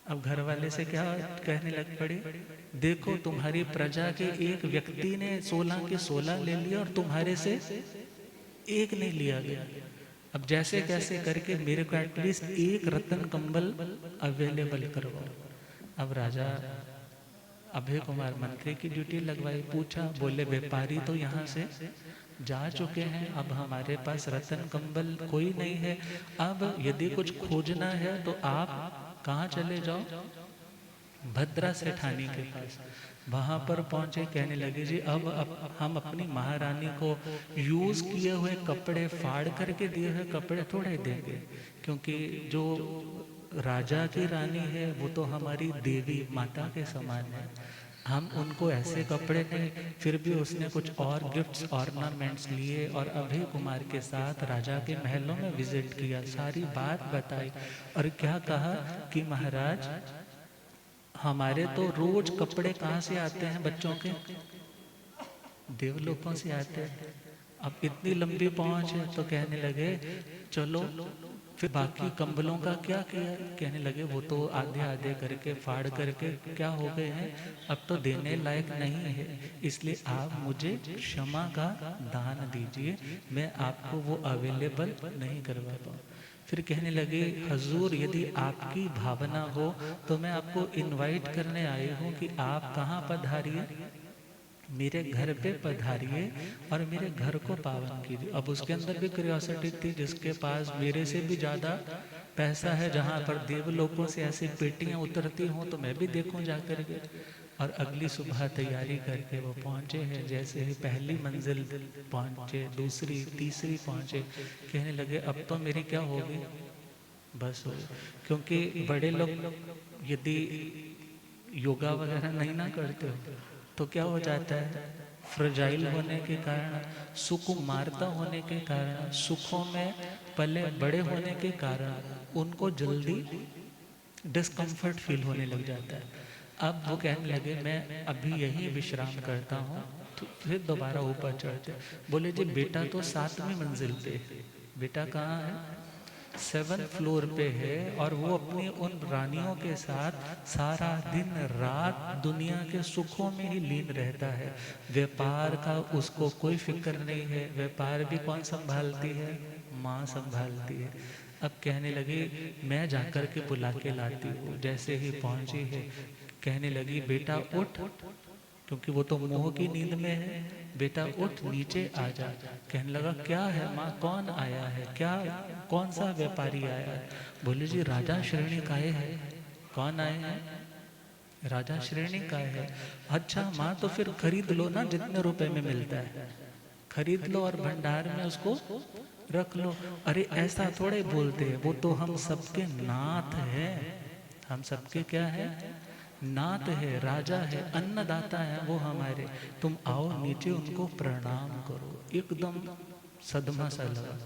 अब घर वाले से क्या कहने लग पड़ी, देखो तुम्हारी प्रजा के एक व्यक्ति ने 16 के 16 ले लिया और तुम्हारे से एक नहीं लिया गया। अब जैसे कैसे करके मेरे को एटलीस्ट एक रतन कंबल अवेलेबल करवाओ। अब राजा अभय कुमार मंत्री की ड्यूटी लगवाई। पूछा, बोले व्यापारी तो यहाँ से जा चुके हैं, अब हमारे पास रतन कंबल कोई नहीं है। अब यदि कुछ खोजना है तो आप कहाँ चले जाओ? भद्रा सेठानी के पास। वहां पर पहुंचे, कहने लगे जी अब हम अपनी महारानी को यूज किए हुए कपड़े फाड़ करके दिए हुए कपड़े थोड़े देंगे, क्योंकि जो राजा की रानी है वो तो हमारी देवी माता के समान है। हम उनको ऐसे कपड़े नहीं, फिर भी उसने कुछ और गिफ्ट्स ऑर्नामेंट्स लिए और अभय कुमार के साथ राजा के महलों में विजिट किया, सारी बात बताई और क्या कहा कि महाराज हमारे तो रोज कपड़े कहाँ से आते हैं बच्चों के, देवलोकों से आते हैं। अब इतनी लंबी पहुंच है तो कहने लगे चलो फिर बाकी कंबलों का क्या किया, कहने लगे वो तो आधे आधे करके फाड़ करके क्या हो गए हैं, अब तो देने लायक नहीं है, इसलिए आप मुझे क्षमा का दान दीजिए, मैं आपको वो अवेलेबल नहीं करवा पाऊँ। फिर कहने लगे हजूर यदि आपकी भावना हो तो मैं आपको इनवाइट करने आई हूँ कि आप कहाँ पधारिए, मेरे घर पे पधारिए और मेरे घर को पावन कीजिए। अब उसके अंदर भी क्यूरियोसिटी थी, जिसके पास मेरे से भी ज़्यादा पैसा है, जहाँ पर देवलोकों से ऐसी पेटियाँ उतरती हों तो मैं भी देखूं जा कर के। और अगली सुबह तैयारी करके वो पहुँचे हैं, जैसे ही पहली मंजिल पहुँचे, दूसरी तीसरी पहुँचे, कहने लगे अब तो मेरी क्या होगी, बस हो। क्योंकि बड़े लोग यदि योगा वगैरह नहीं ना करते हो तो क्या हो जाता है, फ्रजाइल होने के कारण, सुकुमारता होने के कारण, सुखों में पले बड़े होने के कारण उनको जल्दी डिस्कम्फर्ट फील होने लग जाता है। अब वो कहने लगे मैं अभी यहीं विश्राम करता हूँ, तो फिर दोबारा ऊपर चढ़ते। बोले जी बेटा तो 7वीं मंजिल पे, बेटा कहाँ है, 7th फ्लोर पे है और वो अपनी उन रानियों के साथ सारा दिन रात दुनिया के सुखों में ही लीन रहता है, व्यापार का उसको कोई फिक्र नहीं है, व्यापार भी कौन संभालती है, माँ संभालती है। अब कहने लगे मैं जाकर के बुला के लाती हूँ, जैसे ही पहुंची है कहने लगी बेटा उठ, क्योंकि वो तो मोह की नींद में है, बेटा उठ नीचे आ जा। कहने लगा क्या है माँ, कौन आया है, क्या कौन सा व्यापारी आया है, बोले जी राजा श्रेणी काय है। कौन आए हैं, राजा श्रेणी काय है। अच्छा माँ तो फिर खरीद लो ना, जितने रुपए में मिलता है खरीद लो और भंडार में उसको रख लो। अरे ऐसा थोड़े बोलते हैं, वो तो हम सबके नाथ है, हम सबके क्या है, नाथ है, राजा है, अन्नदाता है वो हमारे, तुम आओ नीचे उनको प्रणाम करो। एकदम सदमा सा लगा,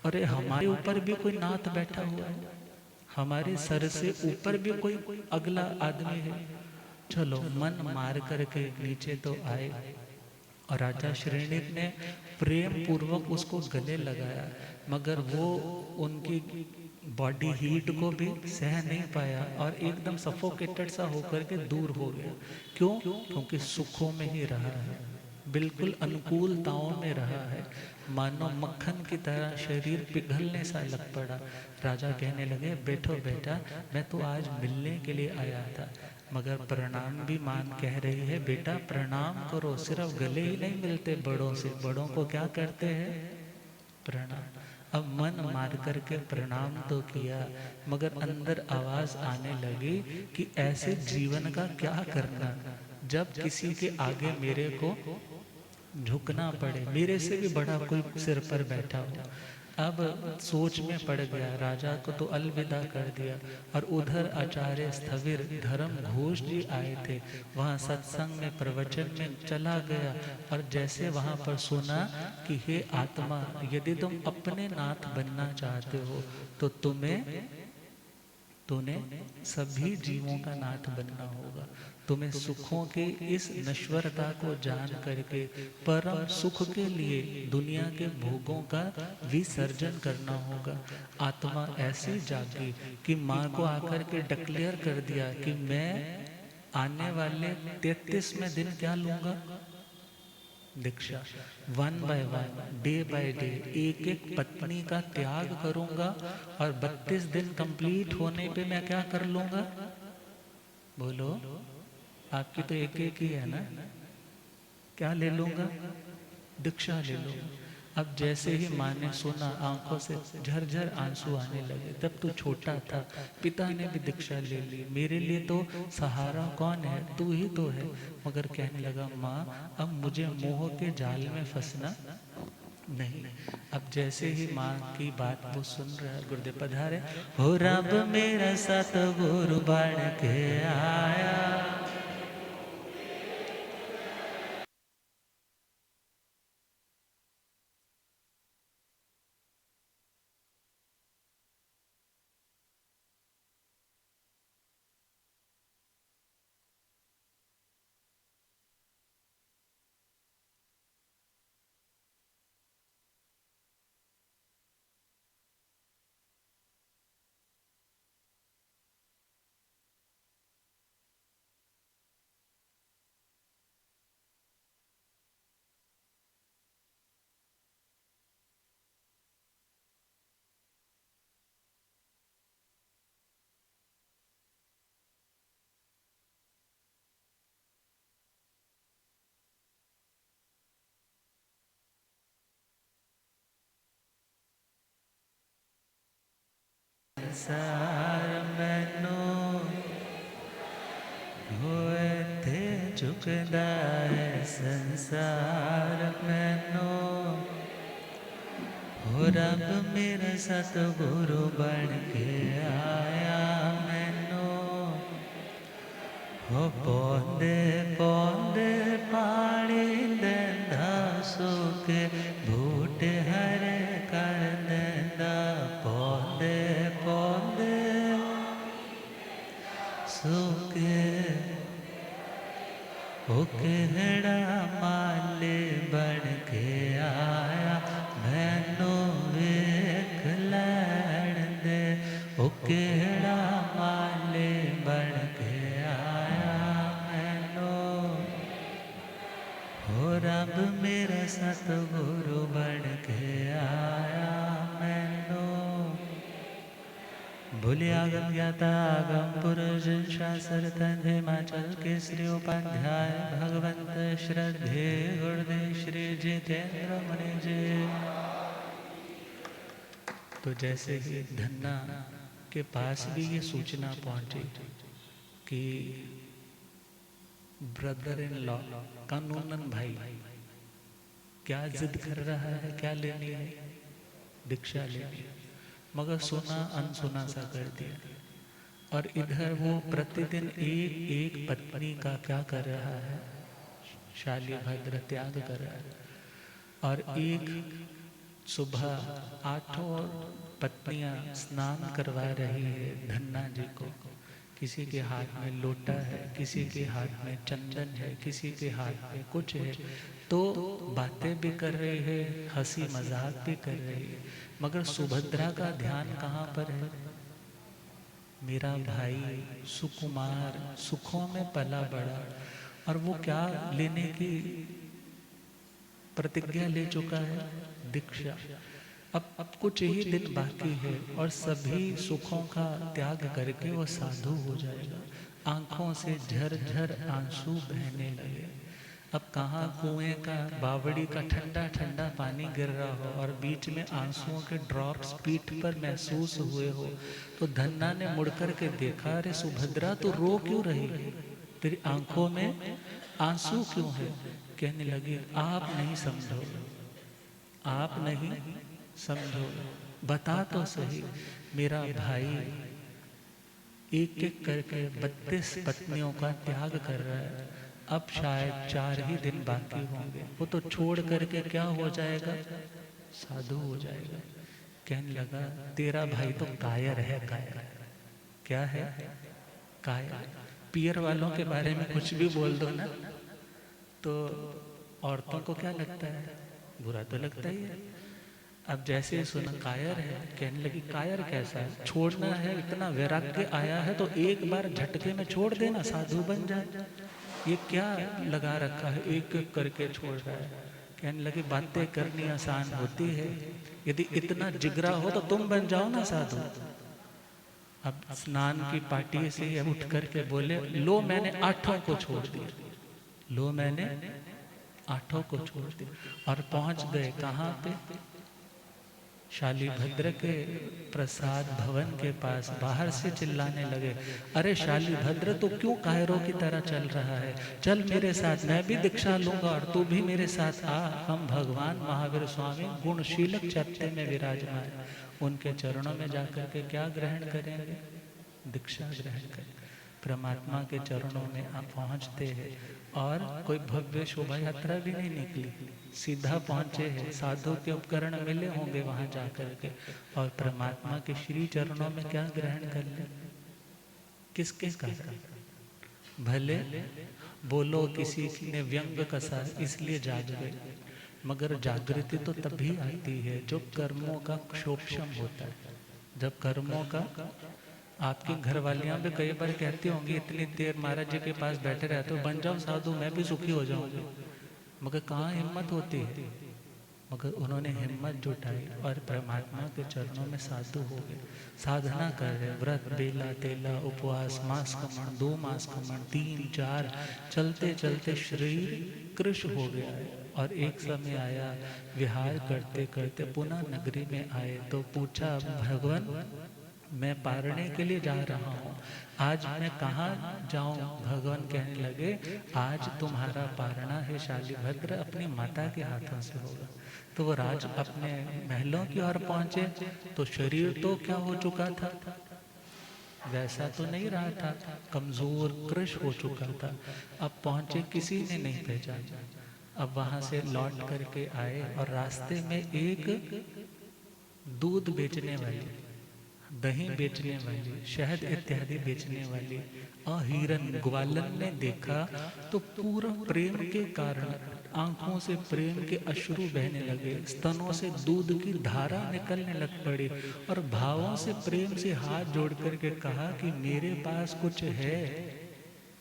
अरे हमारे ऊपर भी कोई नाथ बैठा हुआ है, हमारे सर से ऊपर भी कोई अगला आदमी है। चलो मन मार करके नीचे तो आए और राजा श्रेणिक ने प्रेम पूर्वक उसको गले लगाया, मगर वो उनकी बॉडी हीट को भी सह नहीं पाया और एकदम सफोकेटेड सा होकर के दूर हो गया। क्यों, क्योंकि सुखों में ही रहा है, बिल्कुल अनुकूलताओं में रहा है, मानो मक्खन की तरह शरीर पिघलने सा लग पड़ा। राजा कहने लगे बैठो बेटा, मैं तो आज मिलने के लिए आया था, मगर प्रणाम भी मान कह रही है, बेटा प्रणाम करो, सिर्फ गले ही नहीं मिलते बड़ों से, बड़ों को क्या करते हैं, प्रणाम। अब मन मार करके प्रणाम तो किया, मगर अंदर आवाज आने लगी कि ऐसे जीवन का क्या करना जब किसी के आगे मेरे को झुकना पड़े, मेरे से भी बड़ा कोई सिर पर बैठा हो। अब सोच में पड़ गया, राजा को तो अलविदा कर दिया और उधर आचार्य स्थविर धर्म घोष जी आए थे, वहाँ सत्संग में प्रवचन में चला गया और जैसे वहाँ पर सुना कि हे आत्मा, यदि तुम अपने नाथ बनना चाहते हो तो तुम्हें सभी जीवों का नाथ बनना होगा, तुम्हें सुखों के इस नश्वरता को जान करके परम सुख के लिए दुनिया के भोगों का विसर्जन करना होगा। आत्मा ऐसी जागी कि माँ को आकर के डिक्लेयर कर दिया कि मैं आने वाले 33वें दिन क्या लूंगा, दीक्षा, 1 बाय 1 डे बाय डे एक एक पत्नी का त्याग करूंगा और 32 दिन कंप्लीट होने पे मैं क्या कर लूंगा, बोलो, आपकी तो एक एक ही है ना, क्या ले लूंगा, दीक्षा ले लूंगा। अब जैसे ही माँ ने सुना आंखों से झरझर आंसू आने लगे, तब तो छोटा था, पिता ने भी दीक्षा ले ली, मेरे लिए तो सहारा कौन है, तू ही तो है। मगर कहने लगा माँ अब मुझे मोह के जाल में फंसना नहीं। अब जैसे ही माँ की बात वो सुन रहा है, गुरुदेव पधारे, हो रब मेरा सतगुरु बन के आया, संसार मैनू होए थे झुकदा है संसार मैनू हो रब मेरा सतगुरु बन के आया मैनू हो पौंदे पौंदे पानी देंदा सूके बूटे हरे कर देंदा पौंदे पौंदे सूके ओ केहड़ा माले बन के आया मैनू वेख लैण दे ओ केहड़ा माले बन के आया मैनू हो रब मेरा सतगुरु बन के आया मैनू भूले आगम ज्ञाता आगम पुरुष शास्त्र तंध हिमाचल केसरी उपाध्याय भगवंत श्रद्धे गुरुदेव श्री जितेंद्र मुनि जी। तो जैसे ही धन्ना के पास भी ये सूचना पहुंची कि ब्रदर इन लॉ कानूनन भाई क्या जिद कर रहा है, क्या लेनी है, दीक्षा लेनी है, मगर सुना अनसुना सा कर दिया। और इधर वो प्रतिदिन एक एक पत्नी का क्या कर रहा है, शालीभद्र त्याग कर रहा है। और एक सुबह 8 पत्नियां स्नान करवा रही है धन्ना जी को। किसी के हाथ में लोटा है, किसी के हाथ में चंदन है, किसी के हाथ में कुछ है। तो बातें भी कर रही है, हंसी मजाक भी कर रही है, मगर सुभद्रा का ध्यान कहाँ पर है। मेरा भाई सुकुमार सुखों में पला बड़ा और वो क्या लेने की प्रतिज्ञा ले चुका है, दीक्षा। अब कुछ ही दिन बाकी है और सभी सुखों का त्याग करके वो साधु हो जाएगा। आंखों से झरझर आंसू बहने लगे। अब कहाँ कुएं का बावड़ी का ठंडा ठंडा पानी गिर रहा हो और बीच में आंसुओं के ड्रॉप्स पीठ पर महसूस हुए हो, तो धन्ना ने मुड़कर के देखा, अरे सुभद्रा तू रो क्यों रही है, तेरी आंखों में आंसू क्यों है। कहने लगी, आप नहीं समझो, आप नहीं समझो, बता तो सही, मेरा भाई एक एक करके 32 पत्नियों का त्याग कर रहा है। अब शायद 4 ही दिन बाकी होंगे, वो तो छोड़ करके क्या हो जाएगा, साधु हो जाएगा। कहने लगा, तेरा भाई तो कायर है, कायर। क्या है, कायर। पियर वालों के बारे में कुछ भी बोल दो ना तो औरतों को क्या लगता है, बुरा तो लगता ही है। अब जैसे सुना कायर है, कहने लगी, कायर कैसा है, छोड़ना है, इतना वैराग्य आया है तो एक बार झटके में छोड़ देना, साधु बन जाए। ये क्या लगा रखा है, एक एक करके छोड़ रहा है। कहने लगी, बातें करनी आसान होती है, यदि इतना जिगरा हो तो तुम बन जाओ ना साधु। अब स्नान की पार्टी से अब उठ करके बोले, लो मैंने 8 को छोड़ दिया, लो मैंने 8 को छोड़ दिया। और पहुंच गए कहाँ पे, शालीभद्र के प्रसाद भवन के पास। बाहर से चिल्लाने लगे, अरे शालीभद्र तो क्यों कायरों की तरह चल रहा है, चल मेरे साथ, मैं भी दीक्षा लूंगा और तू भी मेरे साथ आ। हम भगवान महावीर स्वामी गुणशीलक चरते में विराजमान, उनके चरणों में जाकर के क्या ग्रहण करेंगे, दीक्षा ग्रहण करेंगे। परमात्मा के चरणों में आप पहुंचते हैं और कोई भव्य शोभा यात्रा भी नहीं निकली, सीधा पहुंचे हैं। साधु के उपकरण मिले होंगे वहां जाकर के, और परमात्मा के श्री चरणों में क्या ग्रहण कर ले, किस किस का। भले बोलो किसी ने व्यंग कसा इसलिए जाग गए, मगर जागृति तो तभी आती है जब कर्मों का क्षोभम होता है। जब कर्मों का, आपकी घरवालियां भी कई बार कहती होंगी, इतनी देर महाराज जी के पास बैठे रहते हो, बन जाओ साधु, मैं भी सुखी हो जाऊंगी, मगर कहाँ हिम्मत होती है। मगर उन्होंने हिम्मत जुटाई और परमात्मा के चरणों में साधु हो गए। साधना कर रहे, व्रत बेला तेला उपवास, मास कमण, 2 मास कमण, 3 4, चलते चलते शरीर कृश हो गया है। और एक समय आया, विहार करते करते पुनः नगरी में आए तो पूछा, भगवान मैं पारने के लिए जा रहा हूँ, आज मैं कहाँ जाऊँ। भगवान कहने लगे आज तुम्हारा पारना है शालिभद्र अपनी माता के हाथों से होगा। तो वो राज अपने महलों की ओर पहुंचे तो शरीर तो क्या हो चुका था, वैसा तो नहीं रहा था, कमजोर कृश हो चुका था। अब पहुंचे किसी ने नहीं पहचाना। अब वहां से लौट करके आए और रास्ते में एक दूध बेचने वाली, दही बेचने वाली, शहद इत्यादि बेचने वाली और हिरन ग्वालन ने देखा तो पूरा प्रेम के कारण आंखों से प्रेम के अश्रु बहने लगे, स्तनों से दूध की धारा निकलने लग पड़ी और भावों से प्रेम से हाथ जोड़ करके कहा कि मेरे पास कुछ है,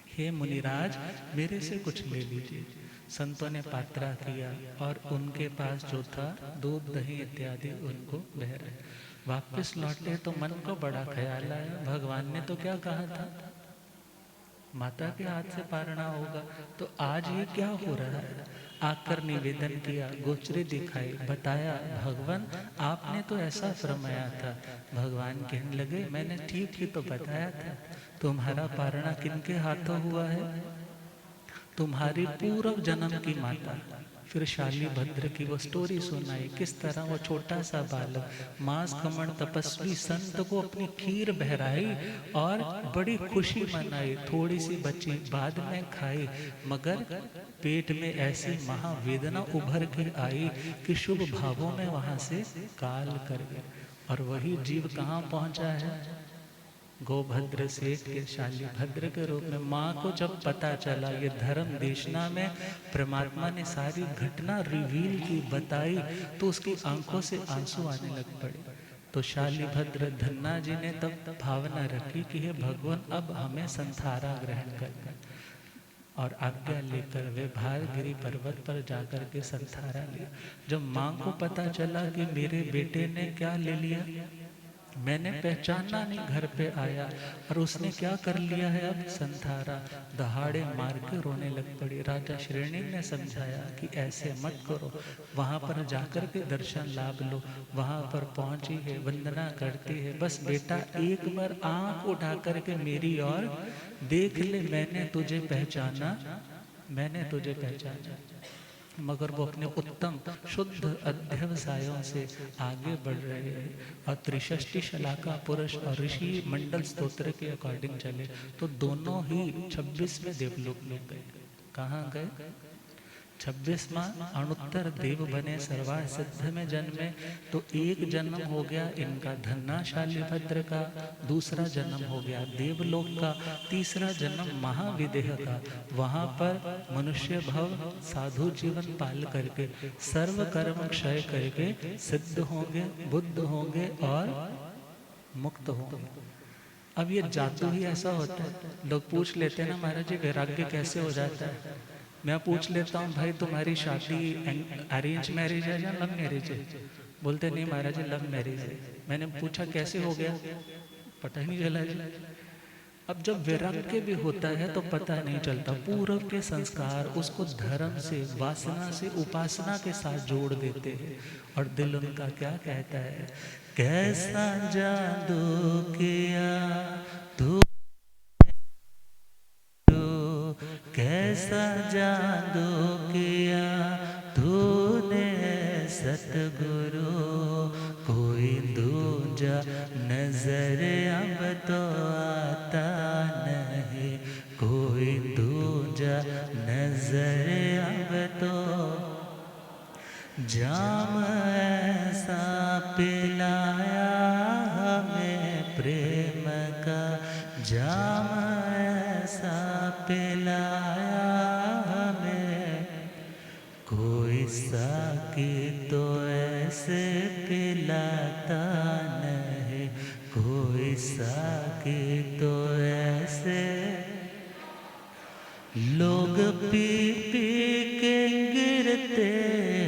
हे मुनिराज मेरे से कुछ ले लीजिए। संतों ने पात्रा किया और उनके पास जो था दूध दही इत्यादि उनको बह रहे। वापस लौटे तो मन को बड़ा ख्याल आया, भगवान ने तो क्या कहा था माता के हाथ से पारना होगा, तो आज ये क्या हो रहा है। आकर निवेदन किया, गोचरे दिखाई, बताया भगवान आपने तो ऐसा फरमाया था। भगवान कहने लगे मैंने ठीक ही तो बताया था, तुम्हारा पारना किनके हाथों हुआ है, तुम्हारी पूर्व जन्म की माता। फिर शालिभद्र की वो स्टोरी सुनाई, किस तरह वो छोटा सा बालक मांस खमण तपस्वी संत को अपनी खीर बहराई और बड़ी खुशी मनाई, थोड़ी सी बची बाद में खाई, मगर पेट में ऐसी महावेदना उभर के आई कि शुभ भावों में वहां से काल कर गए। और वही जीव कहाँ पहुंचा है, गोभद्र सेठ के शालिभद्र के रूप में। माँ को जब पता चला ये धर्म देशना में परमात्मा ने सारी घटना रिवील की बताई तो उसकी आंखों से आंसू आने लग पड़े। तो शालिभद्र धन्ना जी ने तब भावना रखी कि हे भगवान अब हमें संथारा ग्रहण करना, और आज्ञा लेकर वे भारगिरी पर्वत पर जाकर के संथारा लिया। जब माँ को पता चला कि मेरे बेटे ने क्या ले लिया, मैंने पहचाना नहीं, घर पे आया और उसने क्या कर लिया है अब संथारा, दहाड़े मार के रोने लग पड़ी। राजा श्रेणी ने समझाया कि ऐसे मत करो, वहाँ पर जाकर के दर्शन लाभ लो। वहाँ पर पहुँची है, वंदना करती है, बस बेटा एक बार आंख उठा करके मेरी ओर देख ले, मैंने तुझे पहचाना, मैंने तुझे पहचाना। मगर वो अपने उत्तम शुद्ध अध्यवसायों से आगे बढ़ रहे हैं और त्रिषष्टि शलाका पुरुष और ऋषि मंडल स्तोत्र के अकॉर्डिंग चले तो दोनों ही 26वें देवलोक में गए। कहाँ गए, 26वां अणुत्तर देव बने, सर्वा सिद्ध में जन्मे। तो एक जन्म हो गया इनका धन्ना शालिभद्र का, दूसरा जन्म हो गया देवलोक का, तीसरा जन्म महाविदेह का। वहाँ पर मनुष्य भव साधु जीवन पाल करके सर्व कर्म क्षय करके सिद्ध होंगे, बुद्ध होंगे और मुक्त होंगे। अब ये जादू ही ऐसा होता है, लोग पूछ लेते हैं ना महाराज जी वैराग्य कैसे हो जाता है। मैं पूछ लेता हूँ भाई तुम्हारी शादी अरेंज मैरिज है या लव मैरिज है, बोलते नहीं महाराज जी लव मैरिज है। मैंने पूछा कैसे हो गया, पता ही नहीं चला जी। अब जब वैराग्य भी होता है तो पता नहीं चलता, पूर्व के संस्कार उसको धर्म से वासना से उपासना के साथ जोड़ देते हैं और दिल उनका क्या कहता है, कैसा जादू किया तू, कैसा जादू किया तूने सतगुरु, कोई दूजा नजर अब तो आता नहीं, कोई दूजा नजर अब तो। जाम ऐसा पिलाया हमें प्रेम का, जाम ऐसा पिलाया हमें, कोई साकी तो ऐसे पिलाता नहीं, कोई साकी तो ऐसे। लोग पी पी के गिरते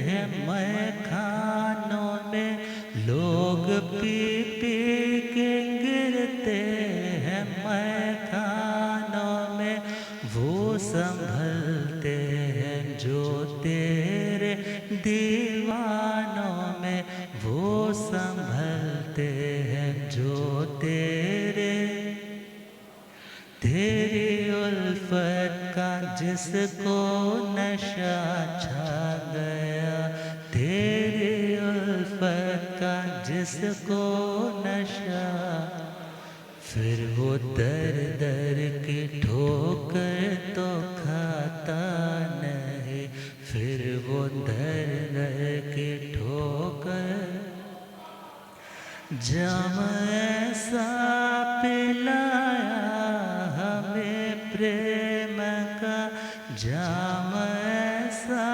हैं मैं खानों में, लोग पी पी के गिरते हैं मैं खानों में, वो संभलते हैं जो तेरे दीवानों में, वो संभलते हैं जो तेरे तेरी उल्फत का जिसको नशा छा गया, तेरी उल्फत का जिसको नशा, फिर वो दर दर की ठोकर तो खाता नहीं, फिर वो दर दर की ठोकर। जाम ऐसा पिलाया हमें प्रेम का, जाम ऐसा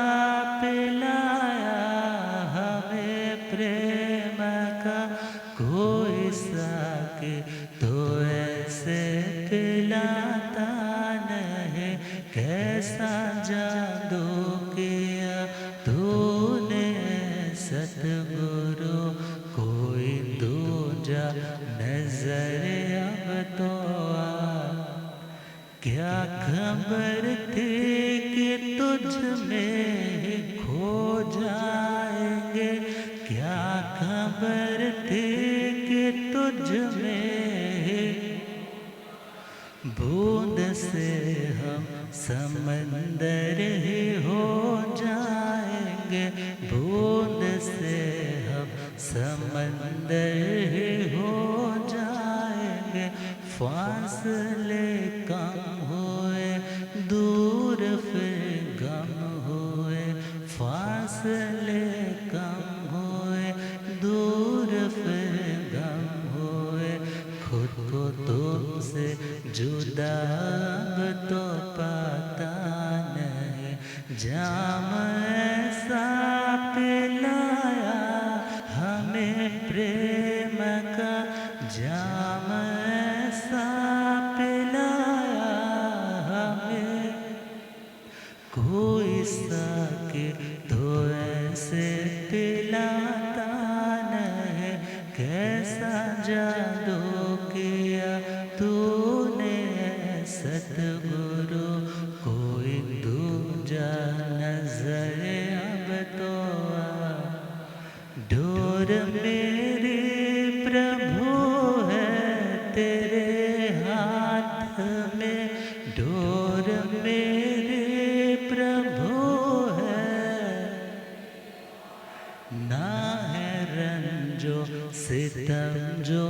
पिलाया हमें प्रेम का, कोई साके तो ऐसे पिलाता नहीं, कैसा जादू किया तूने सतगुरु, कोई दूजा नजर अब तो आ। क्या खबर थी कि तुझ में ही खो जाएंगे, क्या खबर थी कि तुझ में बूंद से हम समंदर ही हो जाएंगे, बूंद से हम समंदर ही हो जाएंगे। फासले कम हुए दूर फिर गम हुए, फासले कम हुए दूर फिर गम हुए, खुद को तुमसे जुदा अब तो पाता नहीं। जाम ऐसा पिलाया हमें प्रेम का, जाम ऐसा पिलाया हमें, कोई साके तो ऐसे पिलाता नहीं, कैसा जादू किया तूने सतगुरु, कोई दूजा नजर अब तो आ। डोर मेरी प्रभु है तेरे हाथ में, डोर मेरे प्रभु है, ना है रंजो सितम जो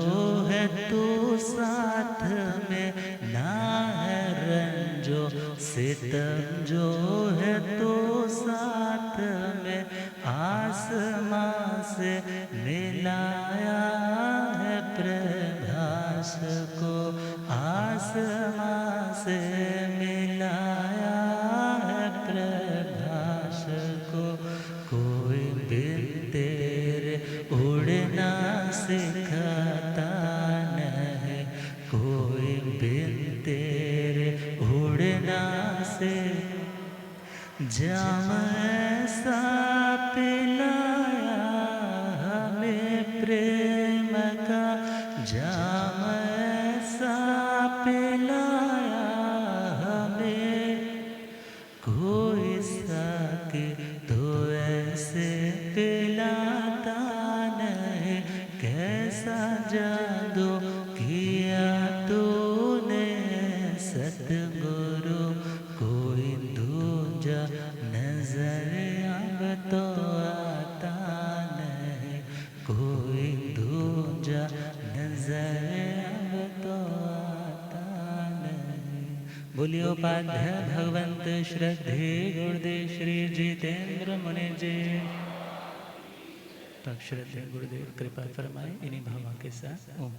है तू साथ में, ना है रंजो सितम जो है तू साथ में, आसमां से मिलाया है प्रभास को, आसमां से मिलाया है प्रभास को, कोई बिन तेरे उड़ना सिखाता नहीं, कोई बिन तेरे उड़ना से। जाम ऐसा पिलाया हमें प्रेम का, जाम ऐसा पिलाया हमें, कोई साके तो ऐसे पिलाता नहीं, कैसा जादू किया तूने सतगुरु, कोई दूजा नजर अब तो आता नहीं, कोई दूजा नजर अब तो आता नहीं। बोलियो उपाध्याय भगवंत श्रद्धे गुरुदेव श्री जितेंद्र मुनि जी। तो श्रद्धे गुरुदेव कृपा फरमाए इन्हीं भावों के साथ ओम।